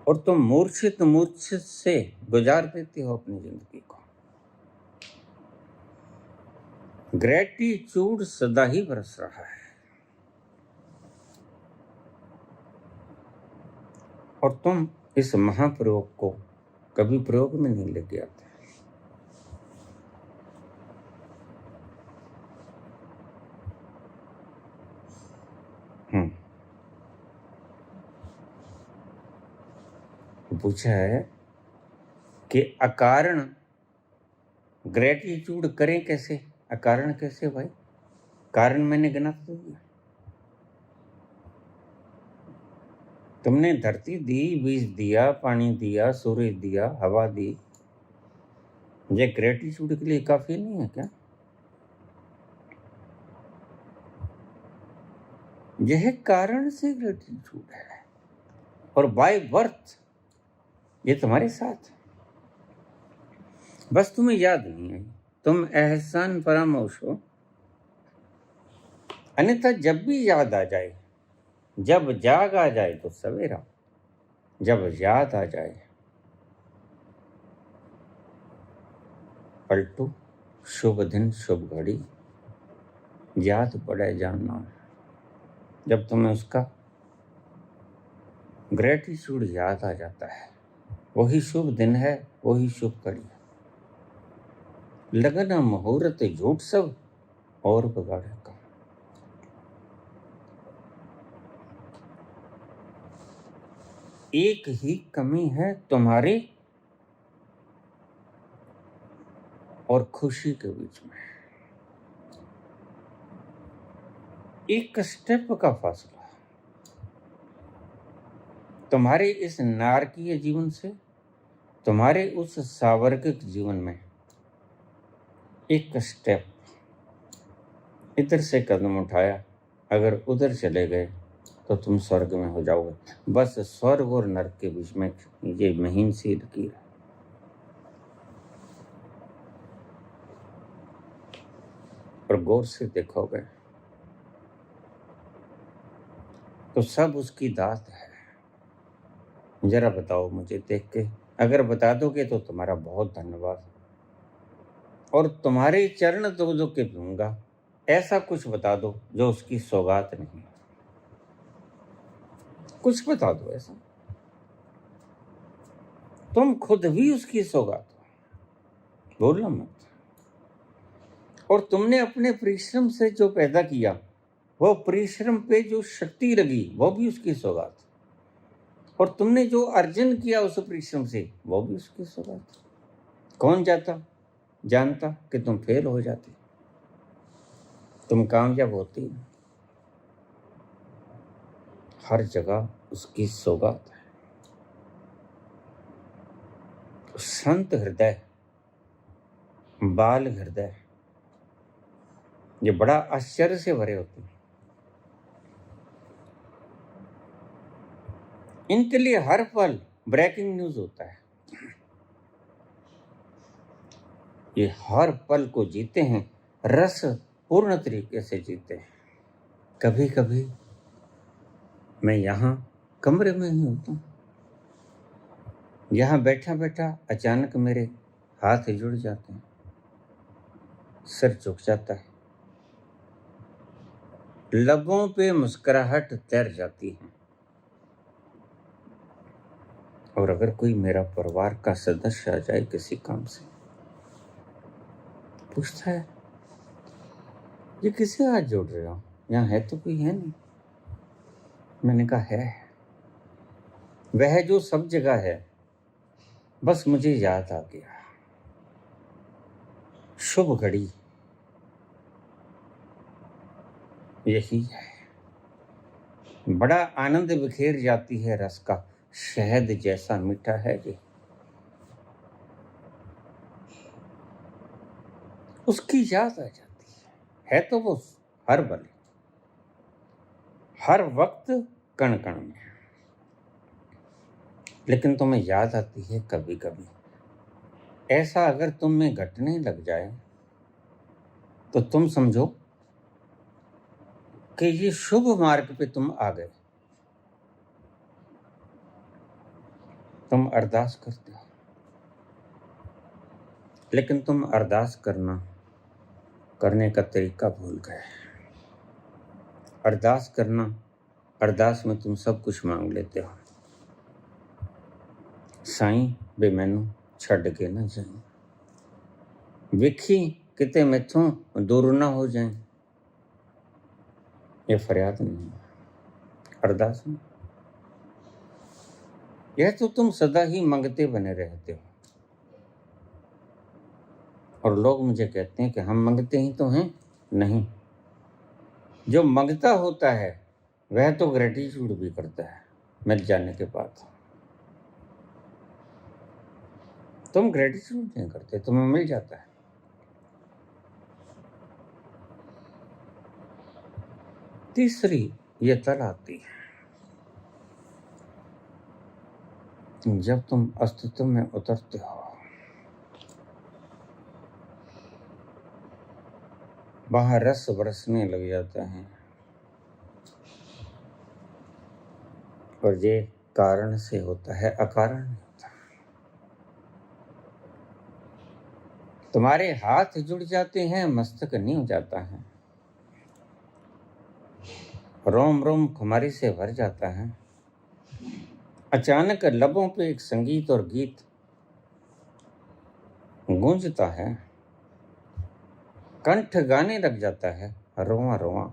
और तुम मूर्छित मूर्छित से गुजार देते हो अपनी जिंदगी को। ग्रेटिट्यूड सदा ही बरस रहा है, और तुम इस महाप्रयोग को कभी प्रयोग में नहीं लेके आते। पूछा है कि अकारण ग्रेटिट्यूड करें कैसे? अकारण कैसे भाई? कारण मैंने गिना तो दिया। तुमने धरती दी, बीज दिया, पानी दिया, सूरज दिया, हवा दी, ये ग्रेटिट्यूड के लिए काफी नहीं है क्या? यह कारण से ग्रेटिट्यूड है, और बाय बर्थ ये तुम्हारे साथ। बस तुम्हें याद नहीं है, तुम एहसान फरामोश हो। अन्यथा जब भी याद आ जाए, जब जाग आ जाए तो सवेरा, जब याद आ जाए पलटू, शुभ दिन शुभ घड़ी, याद पड़े जानना, जब तुम्हें उसका ग्रेटिट्यूड याद आ जाता है। वही शुभ दिन है, वही शुभ घड़ी है। लगन मुहूर्त झूठ सब और बगाड़े काम। एक ही कमी है तुम्हारी और खुशी के बीच में, एक स्टेप का फासला। तुम्हारे इस नारकीय जीवन से तुम्हारे उस सावर्गिक जीवन में एक स्टेप। इधर से कदम उठाया, अगर उधर चले गए तो तुम स्वर्ग में हो जाओगे। बस स्वर्ग और नरक के बीच में ये महीन सी लकीर है। और गौर से देखोगे तो सब उसकी दात है। जरा बताओ मुझे देख के, अगर बता दोगे तो तुम्हारा बहुत धन्यवाद। और तुम्हारे चरण दो के दूंगा। ऐसा कुछ बता दो जो उसकी सौगात नहीं। कुछ बता दो ऐसा, तुम खुद भी उसकी सौगात हो, बोलना मत। और तुमने अपने परिश्रम से जो पैदा किया, वो परिश्रम पे जो शक्ति लगी, वो भी उसकी सौगात। और तुमने जो अर्जन किया उस परिश्रम से, वो भी उसकी सौगात। कौन जानता कि तुम फेल हो जाते, तुम कामयाब होती। हर जगह उसकी सौगात है। संत हृदय, बाल हृदय, ये बड़ा आश्चर्य से भरे होते हैं। इनके लिए हर पल ब्रेकिंग न्यूज होता है। ये हर पल को जीते हैं, रस पूर्ण तरीके से जीते हैं। कभी कभी मैं यहाँ कमरे में ही होता हूँ, यहाँ बैठा बैठा अचानक मेरे हाथ जुड़ जाते हैं, सर झुक जाता है, लबों पे मुस्कुराहट तैर जाती है। और अगर कोई मेरा परिवार का सदस्य आ जाए किसी काम से, पूछता है ये किसे हाथ जोड़ रहे हो, यहाँ है तो कोई है नहीं। मैंने कहा है, वह जो सब जगह है, बस मुझे याद आ गया। शुभ घड़ी यही है। बड़ा आनंद बिखेर जाती है रस का, शहद जैसा मीठा है ये। उसकी याद आ जाती है तो वो हर पल, हर वक्त, कण कण में। लेकिन तुम्हें याद आती है कभी कभी। ऐसा अगर तुम में घटने लग जाए तो तुम समझो कि ये शुभ मार्ग पे तुम आ गए। तुम अरदास करते हो, लेकिन तुम अरदास करने का तरीका भूल गए। अरदास में तुम सब कुछ मांग लेते हो। साईं बे मैनू छड़ के ना जाए, विखी किते मैथों दूर ना हो जाए। ये फरियाद नहीं है, अरदास नहीं। यह तो तुम सदा ही मांगते बने रहते हो। और लोग मुझे कहते हैं कि हम मांगते ही तो हैं। नहीं, जो मांगता होता है वह तो ग्रेटिट्यूड भी करता है मिल जाने के बाद। तुम ग्रेटिट्यूड नहीं करते, तुम्हें मिल जाता है। तीसरी ये तल आती है जब तुम अस्तित्व में उतरते हो, वहां रस बरसने लग जाता है। और ये कारण से होता है, अकारण नहीं होता। तुम्हारे हाथ जुड़ जाते हैं, मस्तक नहीं हो जाता है। रोम रोम खुमारी से भर जाता है। अचानक लबों पे एक संगीत और गीत गूंजता है, कंठ गाने लग जाता है, रोआ रोआ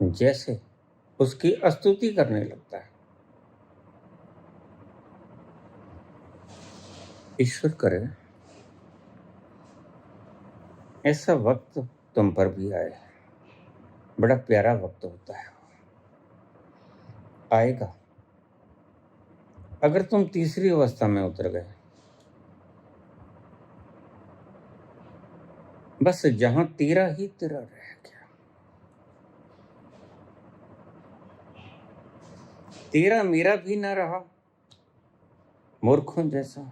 जैसे उसकी स्तुति करने लगता है। ईश्वर करे ऐसा वक्त तुम पर भी आए। बड़ा प्यारा वक्त होता है, आएगा अगर तुम तीसरी अवस्था में उतर गए। बस जहां तेरा ही तेरा रह गया, तेरा मेरा भी ना रहा मूर्खों जैसा,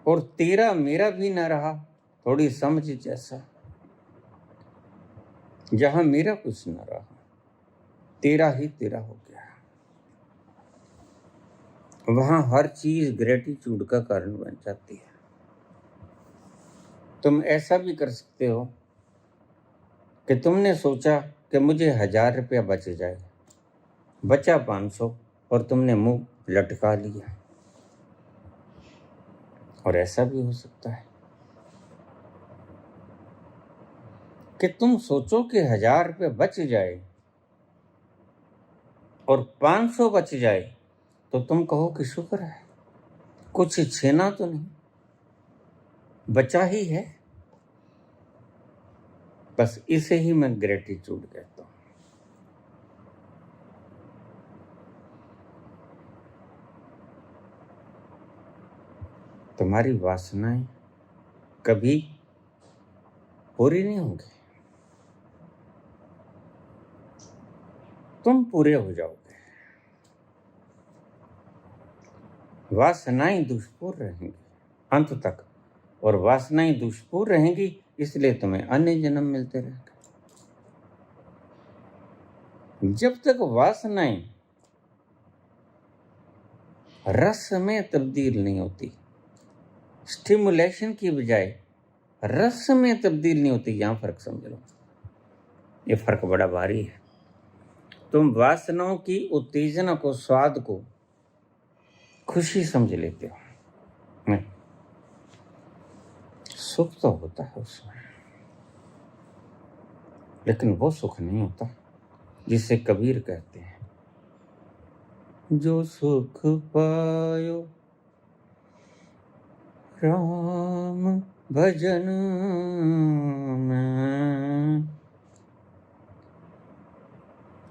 और तेरा मेरा भी ना रहा थोड़ी समझ जैसा। जहां मेरा कुछ न रहा, तेरा ही तेरा हो गया, वहां हर चीज ग्रेटिट्यूड का कारण बन जाती है। तुम ऐसा भी कर सकते हो कि तुमने सोचा कि मुझे 1000 रुपया बच जाए, बचा 500 और तुमने मुंह लटका लिया। और ऐसा भी हो सकता है कि तुम सोचो कि 1000 रुपये बच जाए और 500 बच जाए, तो तुम कहो कि शुक्र है, कुछ छीना तो नहीं, बचा ही है। बस इसे ही मैं ग्रेटिट्यूड कहता हूं। तुम्हारी वासनाएं कभी पूरी नहीं होंगी, तुम पूरे हो जाओगे। वासनाएं दुष्पूर रहेंगी अंत तक, और वासनाएं दुष्पूर रहेंगी इसलिए तुम्हें अन्य जन्म मिलते रहेंगे। जब तक वासनाएं रस में तब्दील नहीं होती, स्टिमुलेशन की बजाय रस में तब्दील नहीं होती, यहां फर्क समझ लो। ये फर्क बड़ा भारी है। तुम वासनाओं की उत्तेजना को, स्वाद को खुशी समझ लेते हो, नहीं, सुख तो होता है उसमें, लेकिन वो सुख नहीं होता जिसे कबीर कहते हैं, जो सुख पायो राम भजन में,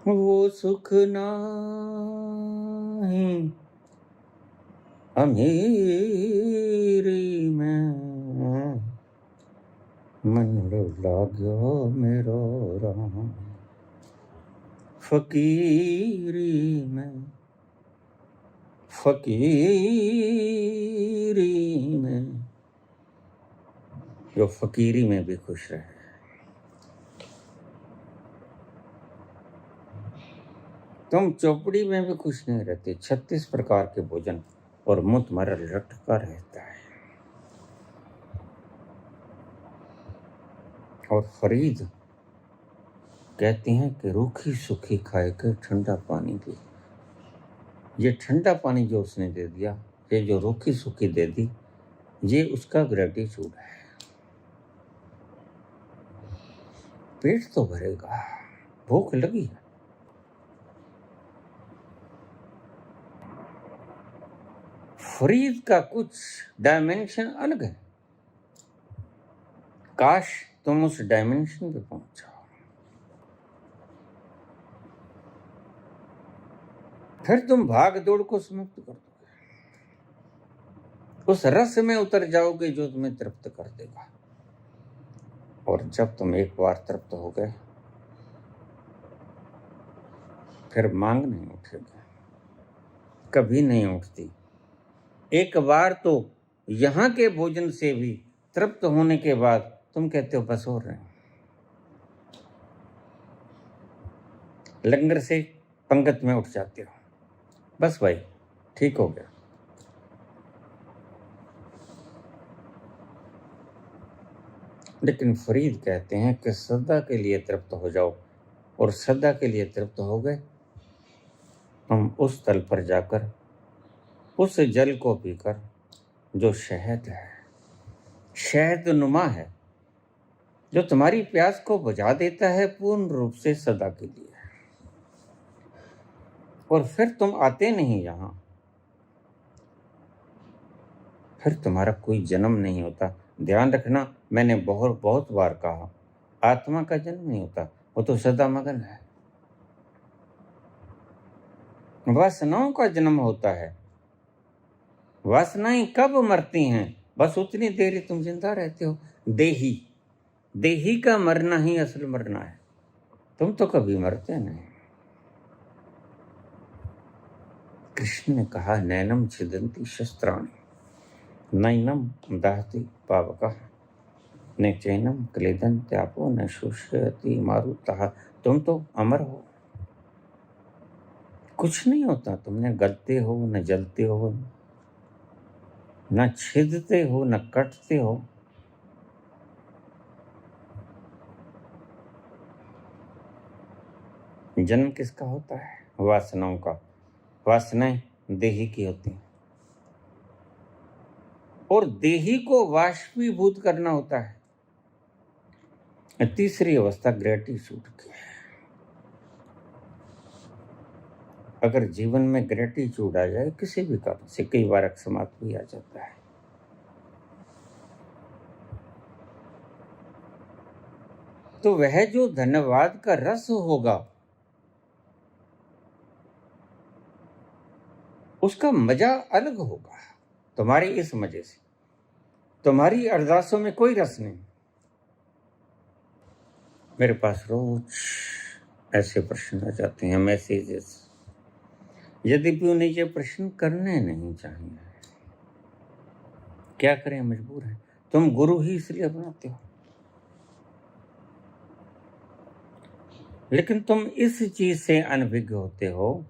वो सुख नाही अमीरी में, मन लाग्यो मेरो राम फकीरी में, फकीरी में। जो फकीरी में भी खुश रहे। तुम चौपड़ी में भी खुश नहीं रहते, 36 प्रकार के भोजन और मुंह तुम्हारा लटका रहता है। और फरीद कहती हैं कि रूखी सूखी खाए के ठंडा पानी पी। ये ठंडा पानी जो उसने दे दिया, ये जो रूखी सूखी दे दी, ये उसका ग्रेटिट्यूड है। पेट तो भरेगा, भूख लगी है। फरीद का कुछ डायमेंशन अलग है, काश तुम उस डायमेंशन पे पहुंच जाओ, फिर तुम भाग दौड़ को समाप्त कर दोगे, उस रस में उतर जाओगे जो तुम्हें तृप्त कर देगा। और जब तुम एक बार तृप्त हो गए, फिर मांग नहीं उठेगी, कभी नहीं उठती। एक बार तो यहाँ के भोजन से भी तृप्त होने के बाद तुम कहते हो बस हो रहे हैं, लंगर से पंगत में उठ जाते हो, बस भाई ठीक हो गया। लेकिन फरीद कहते हैं कि सदा के लिए तृप्त हो जाओ और सदा के लिए तृप्त हो गए, तुम उस तल पर जाकर उस जल को पीकर जो शहद है, शहद नुमा है, जो तुम्हारी प्यास को बुझा देता है पूर्ण रूप से सदा के लिए, और फिर तुम आते नहीं यहां, फिर तुम्हारा कोई जन्म नहीं होता। ध्यान रखना, मैंने बहुत बहुत बार कहा, आत्मा का जन्म नहीं होता, वो तो सदा मगन है। वासनाओं का जन्म होता है। वासनाएं कब मरती हैं? बस उतनी देर ही तुम जिंदा रहते हो। देही, देही का मरना ही असल मरना है। तुम तो कभी मरते नहीं। कृष्ण ने कहा, नैनम छिदन्ति शस्त्राणि नैनम दहति पावकः न चैनम क्लेदन्त्यापो न शोषयति मारुतः। तुम तो अमर हो, कुछ नहीं होता। तुमने गलते हो, न जलते हो, न छिदते हो, न कटते हो। जन्म किसका होता है? वासनाओं का। वासनाएं देही की होती हैं, और देही को वाष्पीभूत करना होता है। तीसरी अवस्था ग्रेटिट्यूड की है। अगर जीवन में ग्रेटिट्यूड आ जाए किसी भी कारण से, कई बार अकस्मात भी आ जाता है, तो वह जो धन्यवाद का रस होगा उसका मजा अलग होगा। तुम्हारे इस मजे से, तुम्हारी अरदासों में कोई रस नहीं। मेरे पास रोज ऐसे प्रश्न आ जाते हैं, मैसेजेस, यद्यपि उन्हें ये प्रश्न करने नहीं चाहिए। क्या करें, मजबूर है। तुम गुरु ही इसलिए बनाते हो, लेकिन तुम इस चीज से अनभिज्ञ होते हो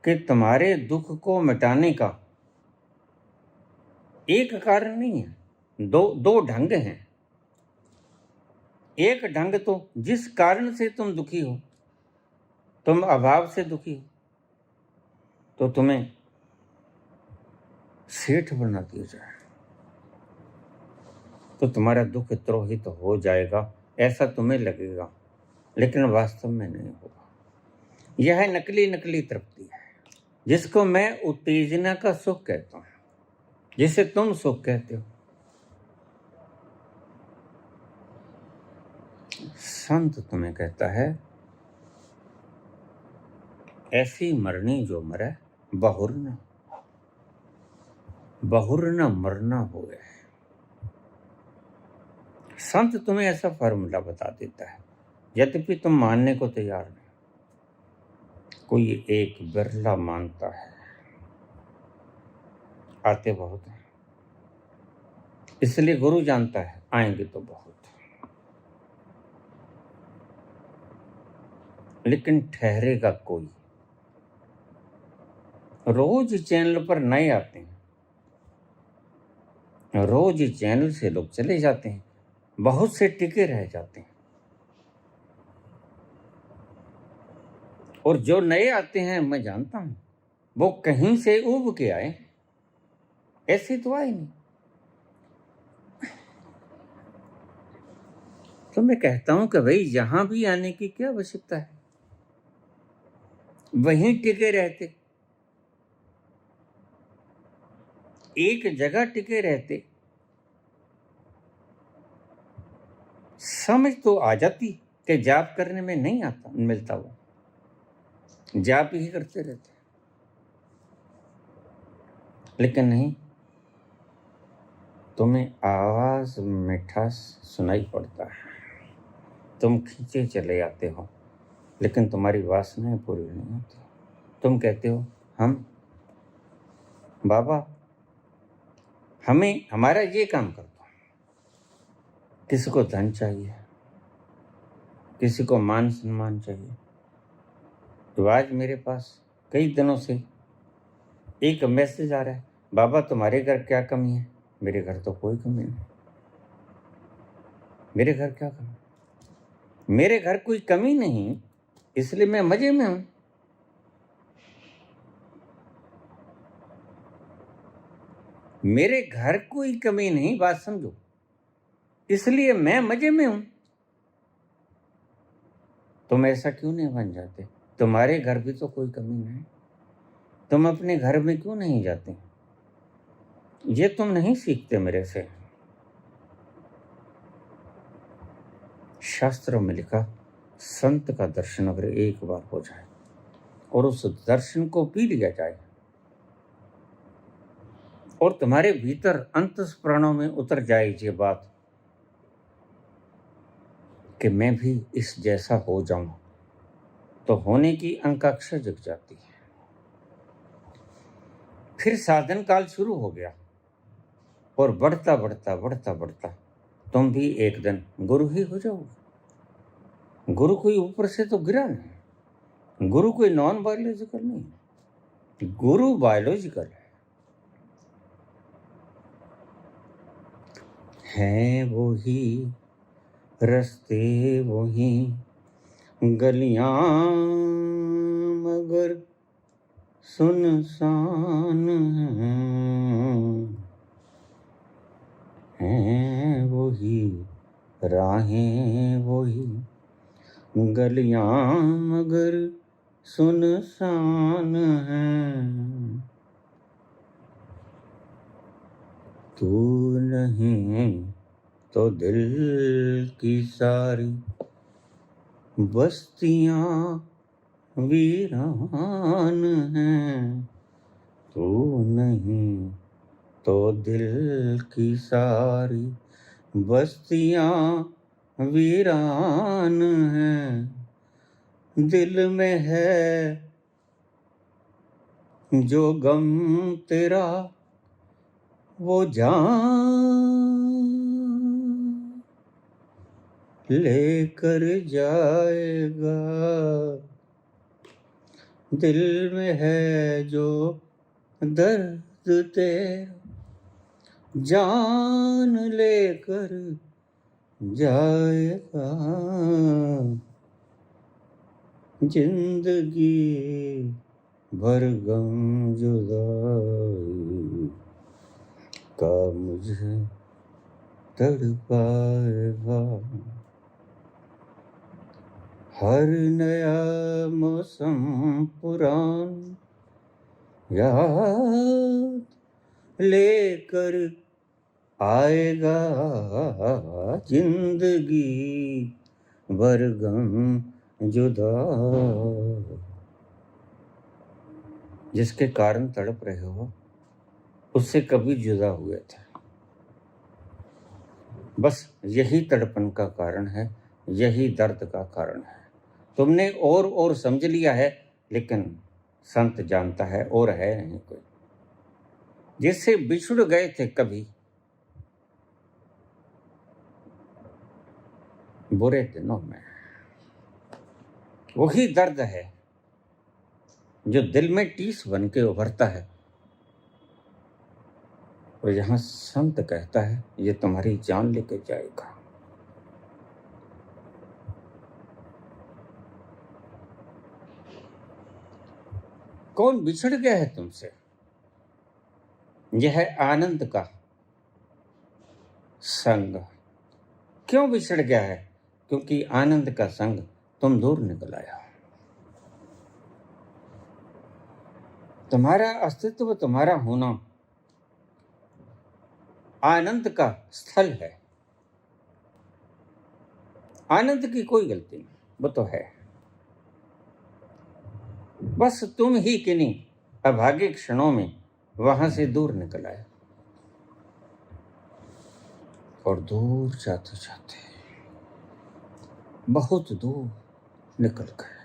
कि तुम्हारे दुख को मिटाने का एक कारण नहीं है, दो ढंग हैं। एक ढंग तो जिस कारण से तुम दुखी हो, तुम अभाव से दुखी हो, तो तुम्हें सेठ बना दिया जाए, तो तुम्हारा दुख द्रोहित हो जाएगा, ऐसा तुम्हें लगेगा, लेकिन वास्तव में नहीं होगा। यह नकली नकली तृप्ति है, जिसको मैं उत्तेजना का सुख कहता हूं, जिसे तुम सुख कहते हो। संत तुम्हें कहता है, ऐसी मरनी जो मरे बहुर न मरना होए। संत तुम्हें ऐसा फार्मूला बता देता है, यद्यपि तुम मानने को तैयार नहीं। कोई एक बिरला मानता है। आते बहुत हैं, इसलिए गुरु जानता है आएंगे तो बहुत, लेकिन ठहरेगा कोई। रोज चैनल पर नए आते हैं, रोज चैनल से लोग चले जाते हैं, बहुत से टिके रह जाते हैं, और जो नए आते हैं मैं जानता हूं, वो कहीं से उब के आए, ऐसे तो आए नहीं। तो मैं कहता हूं कि भाई यहां भी आने की क्या आवश्यकता है, वहीं टिके रहते, एक जगह टिके रहते, समझ तो आ जाती कि जाप करने में नहीं आता मिलता, वो जाप ही करते रहते, लेकिन नहीं, तुम्हें आवाज मिठास सुनाई पड़ता है, तुम खींचे चले आते हो, लेकिन तुम्हारी वासनाएं पूरी नहीं होती। तुम कहते हो, हम बाबा हमें हमारा ये काम कर दो। किसी को धन चाहिए, किसी को मान सम्मान चाहिए। तो आज मेरे पास कई दिनों से एक मैसेज आ रहा है, बाबा तुम्हारे घर क्या कमी है? मेरे घर तो कोई कमी नहीं। मेरे घर क्या कमी? मेरे घर कोई कमी नहीं, इसलिए मैं मजे में हूं। मेरे घर कोई कमी नहीं, बात समझो, इसलिए मैं मजे में हूं। तुम ऐसा क्यों नहीं बन जाते? तुम्हारे घर भी तो कोई कमी नहीं, तुम अपने घर में क्यों नहीं जाते? ये तुम नहीं सीखते मेरे से। शास्त्रों में लिखा, संत का दर्शन अगर एक बार हो जाए और उस दर्शन को पी लिया जाए और तुम्हारे भीतर अंतःस्प्राणों में उतर जाए ये बात कि मैं भी इस जैसा हो जाऊं, तो होने की आकांक्षा जग जाती है। फिर साधन काल शुरू हो गया और बढ़ता बढ़ता बढ़ता बढ़ता तुम भी एक दिन गुरु ही हो जाओगे। गुरु कोई ऊपर से तो गिरा नहीं, गुरु कोई नॉन बायोलॉजिकल नहीं, गुरु बायोलॉजिकल है वही रस्ते वही गलियां मगर सुनसान हैं वही राहें वही गलियां मगर सुनसान हैं। तू नहीं तो दिल की सारी बस्तियां वीरान हैं। तू नहीं तो दिल की सारी बस्तियां वीरान हैं। दिल में है जो गम तेरा वो जान लेकर जाएगा। दिल में है जो दर्द तेरा जान लेकर जाएगा। जिंदगी भर गम जुदाई का मुझे तड़पाएगा। हर नया मौसम पुरान याद लेकर आएगा। जिंदगी भर गम जुदा, जिसके कारण तड़प रहे हो उससे कभी जुदा हुए थे। बस यही तड़पन का कारण है, यही दर्द का कारण है। तुमने और समझ लिया है, लेकिन संत जानता है और है नहीं कोई। जिससे बिछुड़ गए थे कभी बुरे दिनों में, वही दर्द है जो दिल में टीस बन के उभरता है। और यहां संत कहता है ये तुम्हारी जान लेके जाएगा। कौन बिछड़ गया है तुमसे? यह है आनंद का संग। क्यों बिछड़ गया है? क्योंकि आनंद का संग तुम दूर निकल आया। तुम्हारा अस्तित्व, तुम्हारा होना आनंद का स्थल है। आनंद की कोई गलती नहीं, वो तो है। बस तुम ही किन्हीं अभागे क्षणों में वहां से दूर निकल आए और दूर जाते जाते बहुत दूर निकल गए।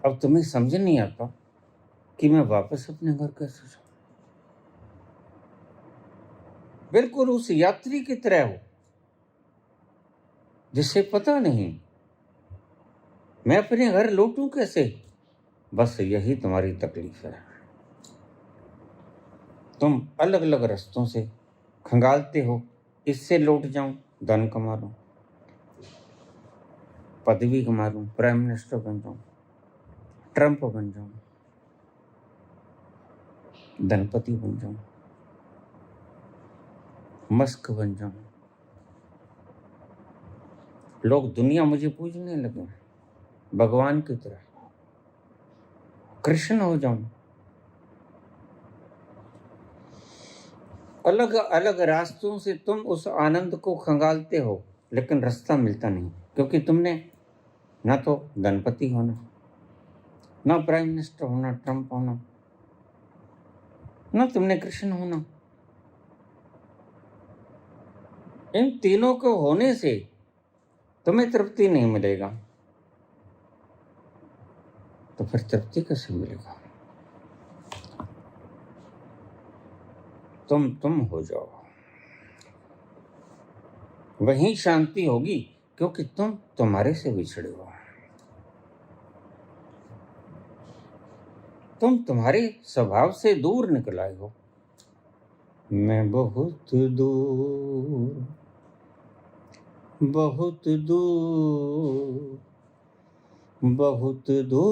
अब तुम्हें समझ नहीं आता कि मैं वापस अपने घर कैसे जाऊं। बिल्कुल उस यात्री की तरह हो जिसे पता नहीं मैं अपने घर लौटूं कैसे। बस यही तुम्हारी तकलीफ है। तुम अलग अलग रास्तों से खंगालते हो, इससे लौट जाऊं, धन कमा लूं। पदवी कमा लूं, प्राइम मिनिस्टर बन जाऊं, ट्रंप बन जाऊं, धनपति बन जाऊं, मस्क बन जाऊं, लोग दुनिया मुझे पूजने लगे भगवान की तरह, कृष्ण हो जाऊं। अलग अलग रास्तों से तुम उस आनंद को खंगालते हो, लेकिन रास्ता मिलता नहीं, क्योंकि तुमने ना तो धनपति होना, ना प्राइम मिनिस्टर होना, ट्रंप होना, ना तुमने कृष्ण होना। इन तीनों को होने से तुम्हें तृप्ति नहीं मिलेगा, तो फिर तृप्ति कैसे मिलेगा? तुम हो जाओ, वहीं शांति होगी, क्योंकि तुम तुम्हारे से बिछड़े हो, तुम तुम्हारे स्वभाव से दूर निकल आए हो। मैं बहुत दूर, बहुत दूर, बहुत दूर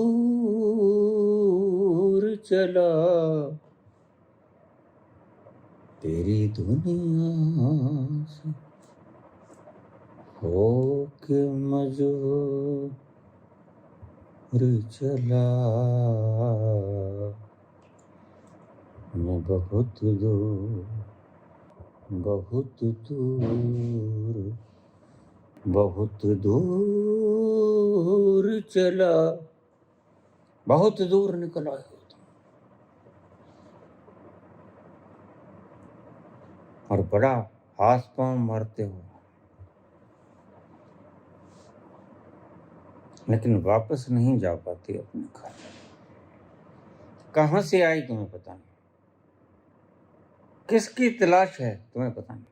चला तेरी दुनिया से होके मजबूर चला। मैं बहुत दूर, बहुत दूर, बहुत दूर चला, बहुत दूर निकल आए हो तुम, और बड़ा हाथ पांव मारते हो, लेकिन वापस नहीं जा पाते अपने घर। कहां से आई तुम्हें पता नहीं, किसकी तलाश है तुम्हें पता नहीं,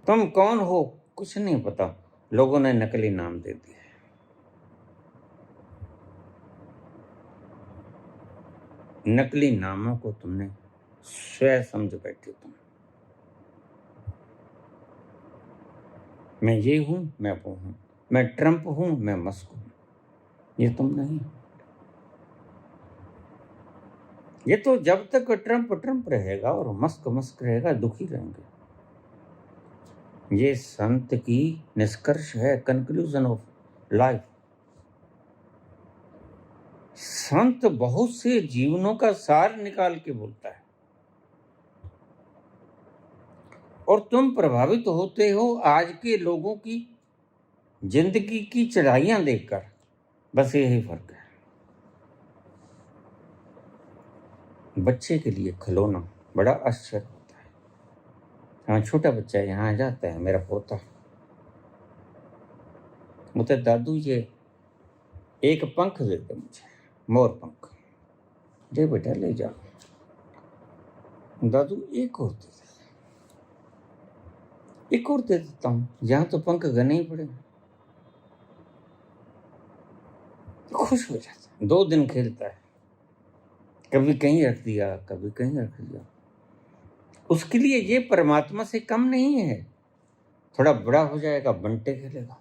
तुम कौन हो कुछ नहीं पता, लोगों ने नकली नाम दे दिए। नकली नामों को तुमने स्वयं समझ बैठे तुम। मैं ये हूं, मैं वो हूं, मैं ट्रंप हूं, मैं मस्क हूं, ये तुम नहीं। ये तो जब तक ट्रंप ट्रंप रहेगा और मस्क मस्क रहेगा, दुखी रहेंगे। ये संत की निष्कर्ष है, कंक्लूजन ऑफ लाइफ। संत बहुत से जीवनों का सार निकाल के बोलता है, और तुम प्रभावित होते हो आज के लोगों की जिंदगी की चढ़ाइयां देखकर, बस यही फर्क है। बच्चे के लिए खिलौना बड़ा आश्चर्य होता है। हाँ, छोटा बच्चा यहाँ आ जाता है, मेरा पोता, मुझे दादू ये एक पंख दे दे, मुझे मोर पंख दे बेटा, ले जा। दादू एक और दे दे, एक और दे देता हूँ, यहाँ तो पंख गने ही पड़े। खुश हो जाता है, 2 दिन खेलता है, कभी कहीं रख दिया, कभी कहीं रख दिया। उसके लिए ये परमात्मा से कम नहीं है। थोड़ा बड़ा हो जाएगा, बंटे खेलेगा,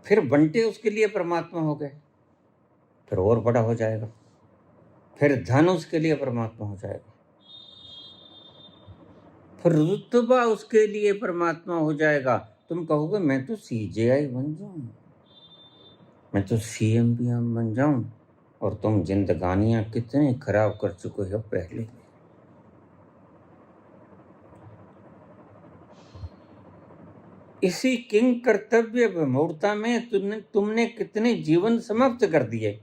फिर बंटे उसके लिए परमात्मा हो गए, फिर और बड़ा हो जाएगा, फिर धन उसके लिए परमात्मा हो जाएगा, फिर रुतबा उसके लिए परमात्मा हो जाएगा। तुम कहोगे मैं तो CJI बन जाऊं, मैं तो CM PM बन जाऊं, और तुम जिंदगानियां कितने खराब कर चुके हो पहले। इसी किंग कर्तव्य विमूढ़ता में तुमने कितने जीवन समाप्त कर दिए।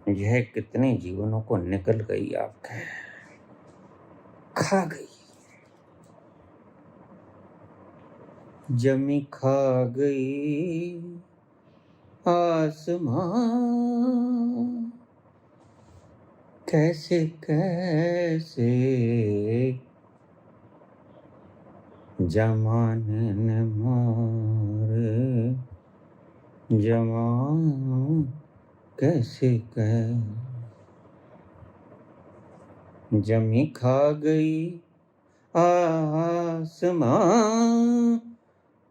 यह कितने जीवनों को निकल गई, आपके खा गई, जमी खा गई आसमां, कैसे कैसे जमाने ने मारे, जमा कैसे कैसे। जमी खा गई आसमां,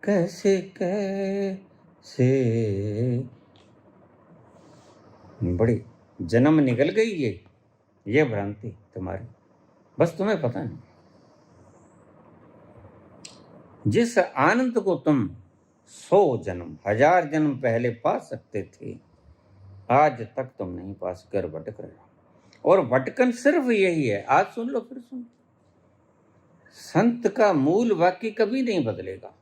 कैसे कैसे। बड़ी जन्म निकल गई ये भ्रांति तुम्हारी, बस तुम्हें पता नहीं। जिस आनंद को तुम 100 जन्म 1000 जन्म पहले पा सकते थे, आज तक तुम नहीं पा सके, भटक रहे हो। और भटकन सिर्फ यही है, आज सुन लो फिर सुन। संत का मूल वाक्य कभी नहीं बदलेगा।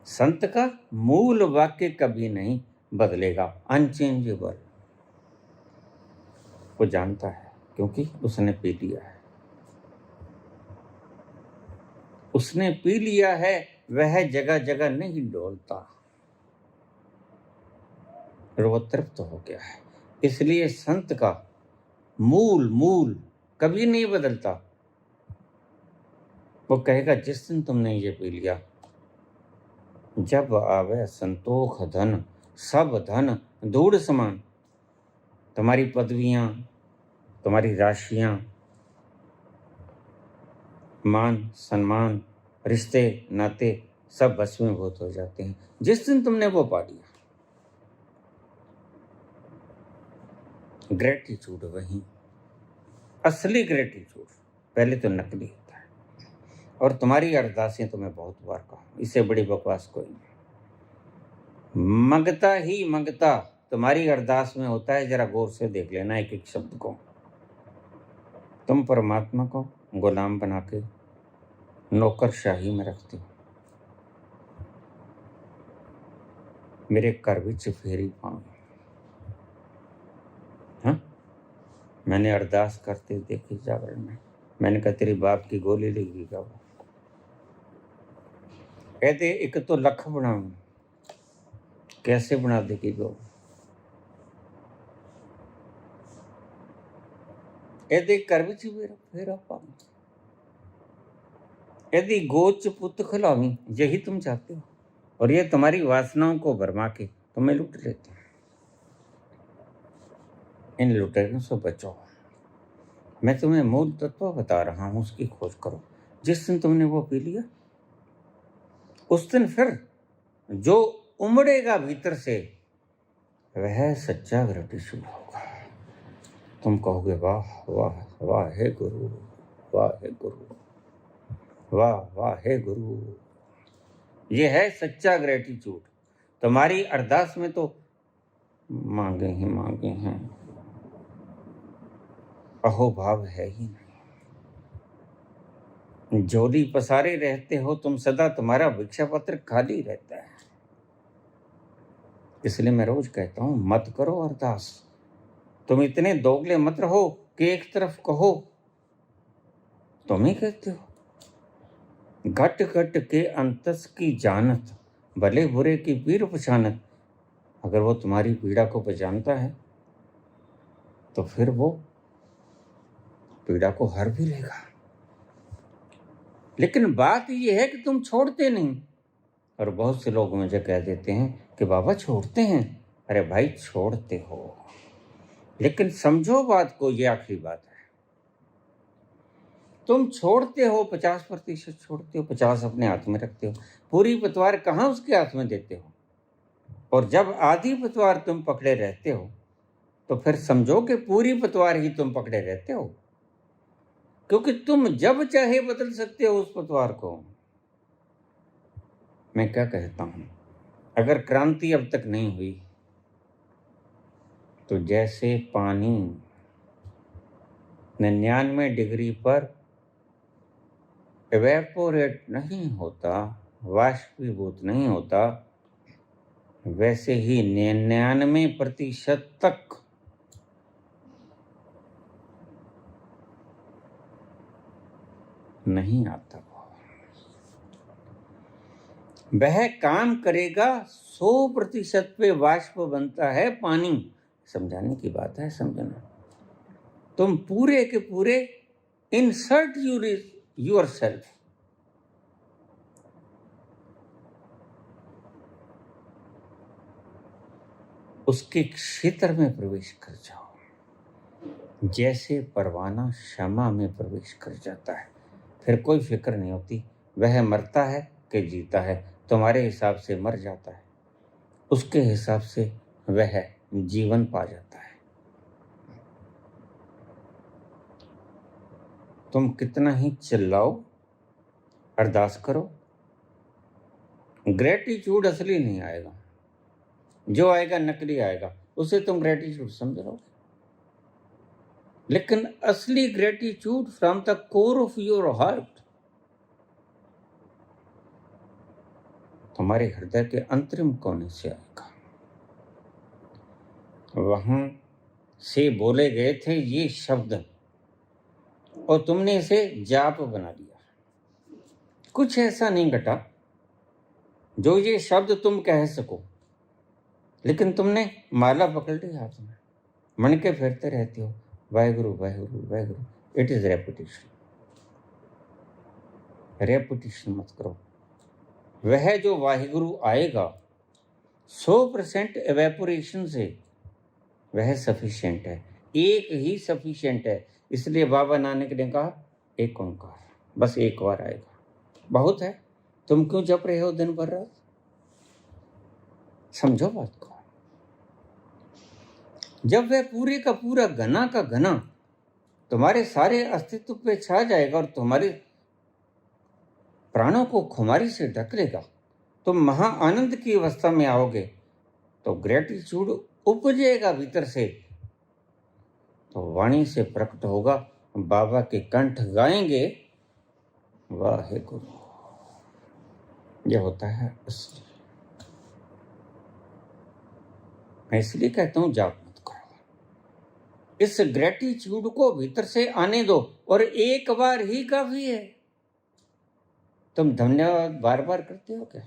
संत का मूल वाक्य कभी नहीं बदलेगा, अनचेंजेबल। वो जानता है क्योंकि उसने पी लिया है। उसने पी लिया है, वह जगह जगह नहीं डोलता, और वो तृप्त हो गया है। इसलिए संत का मूल कभी नहीं बदलता। वो कहेगा जिस दिन तुमने ये पी लिया, जब आवे संतोष धन, सब धन धूड़ समान। तुम्हारी पदवियां, तुम्हारी राशियां, मान सम्मान, रिश्ते नाते सब भस्मीभूत हो जाते हैं जिस दिन तुमने वो पा लिया। ग्रेटिट्यूड वही असली ग्रेटिट्यूड, पहले तो नकली होता है। और तुम्हारी अरदासें तुम्हें बहुत बार कहा, इससे बड़ी बकवास कोई नहीं। मंगता ही मंगता तुम्हारी अरदास में होता है। जरा गौर से देख लेना एक एक शब्द को। तुम परमात्मा को गुलाम बना के नौकरशाही में रखते हो। मेरे घर विच फेरी पाओ। हाँ, मैंने अरदास करते देखी जागरण में। मैंने कहा तेरी बाप की गोली लगी का वो। कहते एक तो लख बनाऊं, कैसे बना देगी वो। कहते घर विच फेरा पाओ। यदि गोच पुत खिलावी, यही तुम चाहते हो। और ये तुम्हारी वासनाओं को भरमा के तुम्हें लूट लेते हैं। इन लुटेरों से बचो। मैं तुम्हें मूल तत्व बता रहा हूं, उसकी खोज करो। जिस दिन तुमने वो पी लिया, उस दिन फिर जो उमड़ेगा भीतर से, वह सच्चा ग्रेटिट्यूड होगा। तुम कहोगे वाह वाह वाह हे गुरु, वाह हे गुरु, वाह वाह हे गुरु। ये है सच्चा ग्रेटिट्यूड। तुम्हारी अरदास में तो मांगे हैं, अहोभाव है ही नहीं। झोली पसारे रहते हो तुम सदा, तुम्हारा भिक्षा पत्र खाली रहता है। इसलिए मैं रोज कहता हूं, मत करो अरदास। तुम इतने दोगले मत रहो कि एक तरफ कहो तुम ही कहते हो। घट घट के अंतस की जानत, भले बुरे की पीर पहचानत। अगर वो तुम्हारी पीड़ा को पहचानता है तो फिर वो पीड़ा को हर भी लेगा। लेकिन बात यह है कि तुम छोड़ते नहीं। और बहुत से लोग मुझे कह देते हैं कि बाबा छोड़ते हैं। अरे भाई छोड़ते हो, लेकिन समझो बात को, ये आखिरी बात है। तुम छोड़ते हो 50% छोड़ते हो, 50 अपने हाथ में रखते हो। पूरी पतवार कहाँ उसके हाथ में देते हो। और जब आधी पतवार तुम पकड़े रहते हो तो फिर समझो कि पूरी पतवार ही तुम पकड़े रहते हो, क्योंकि तुम जब चाहे बदल सकते हो उस पतवार को। मैं क्या कहता हूं, अगर क्रांति अब तक नहीं हुई तो जैसे पानी 99 डिग्री पर एवेपोरेट नहीं होता, वाष्पीभूत नहीं होता, वैसे ही 99% तक नहीं आता। वह काम करेगा 100% पे वाष्प बनता है पानी। समझाने की बात है, समझना। तुम पूरे के पूरे इंसर्ट योर सेल्फ, उसके क्षेत्र में प्रवेश कर जाओ। जैसे परवाना क्षमा में प्रवेश कर जाता है, फिर कोई फिक्र नहीं होती वह मरता है कि जीता है। तुम्हारे हिसाब से मर जाता है, उसके हिसाब से वह जीवन पा जाता है। तुम कितना ही चिल्लाओ, अरदास करो, ग्रेटिट्यूड असली नहीं आएगा। जो आएगा नकली आएगा, उसे तुम ग्रेटिट्यूड समझ लो। लेकिन असली gratitude from the core of your heart तुम्हारे हृदय के अंतरिम कोने से आएगा। वहां से बोले गए थे ये शब्द और तुमने इसे जाप बना लिया। कुछ ऐसा नहीं घटा जो ये शब्द तुम कह सको, लेकिन तुमने माला पकड़ ली हाथ में, मन के फिरते रहते हो Waheguru Waheguru Waheguru. It is repetition. Repetition मत करो। वह जो वाहेगुरु आएगा 100% एवेपोरेशन से वह सफिशिएंट है, एक ही सफिशिएंट है। इसलिए बाबा नानक ने कहा एक ओंकार, बस एक बार आएगा, बहुत है। तुम क्यों जप रहे हो दिन भर रात? समझो बात को। जब वह पूरे का पूरा घना का घना तुम्हारे सारे अस्तित्व पे छा जाएगा और तुम्हारे प्राणों को खुमारी से ढक लेगा, तुम महा आनंद की अवस्था में आओगे, तो ग्रेटिट्यूड उपजेगा भीतर से, तो वाणी से प्रकट होगा। बाबा के कंठ गाएंगे वाहे गुरु। यह होता है असली। मैं इसलिए कहता हूं जाप मत करो, इस ग्रेटिट्यूड को भीतर से आने दो, और एक बार ही काफी है। तुम धन्यवाद बार बार करते हो क्या?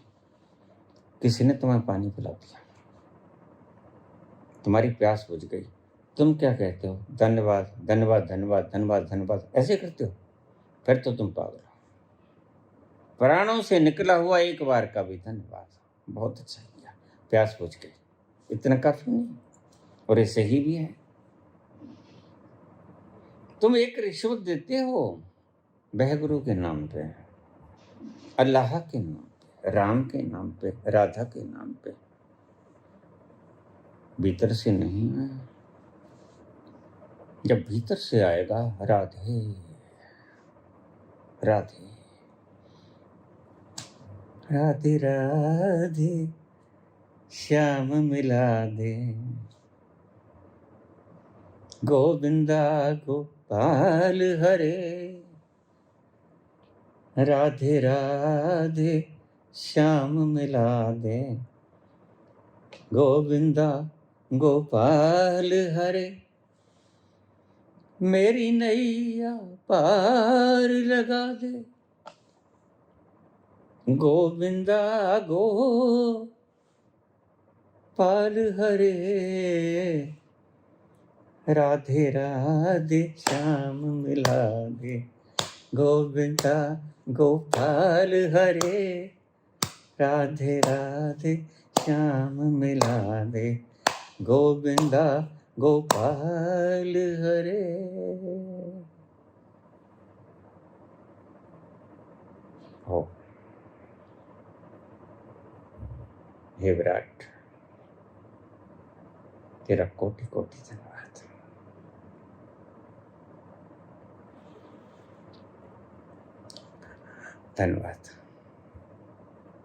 किसी ने तुम्हें पानी पिला दिया, तुम्हारी प्यास बुझ गई, तुम क्या कहते हो? धन्यवाद धन्यवाद धन्यवाद धन्यवाद धन्यवाद, ऐसे करते हो? फिर तो तुम पागल हो। प्राणों से निकला हुआ एक बार का भी धन्यवाद, बहुत अच्छा किया, प्यास बुझ गई, इतना काफी नहीं, और ये सही भी है। तुम एक रिश्वत देते हो वाहेगुरु के नाम पे, अल्लाह के नाम पे, राम के नाम पे, राधा के नाम पे, भीतर से नहीं आया। जब भीतर से आएगा राधे राधे राधे राधे श्याम मिला दे, गोविंदा गोपाल हरे, राधे राधे श्याम मिला दे, गोविंदा गोपाल हरे, मेरी नैया पार लगा दे, गोविंदा गोपाल हरे, राधे राधे श्याम मिला दे, गोविंदा गोपाल हरे, राधे राधे श्याम मिला दे, गोविंदा गोपाल हरे। हो हे विराट, तेरा कोटि कोटि धन्यवाद। धन्यवाद।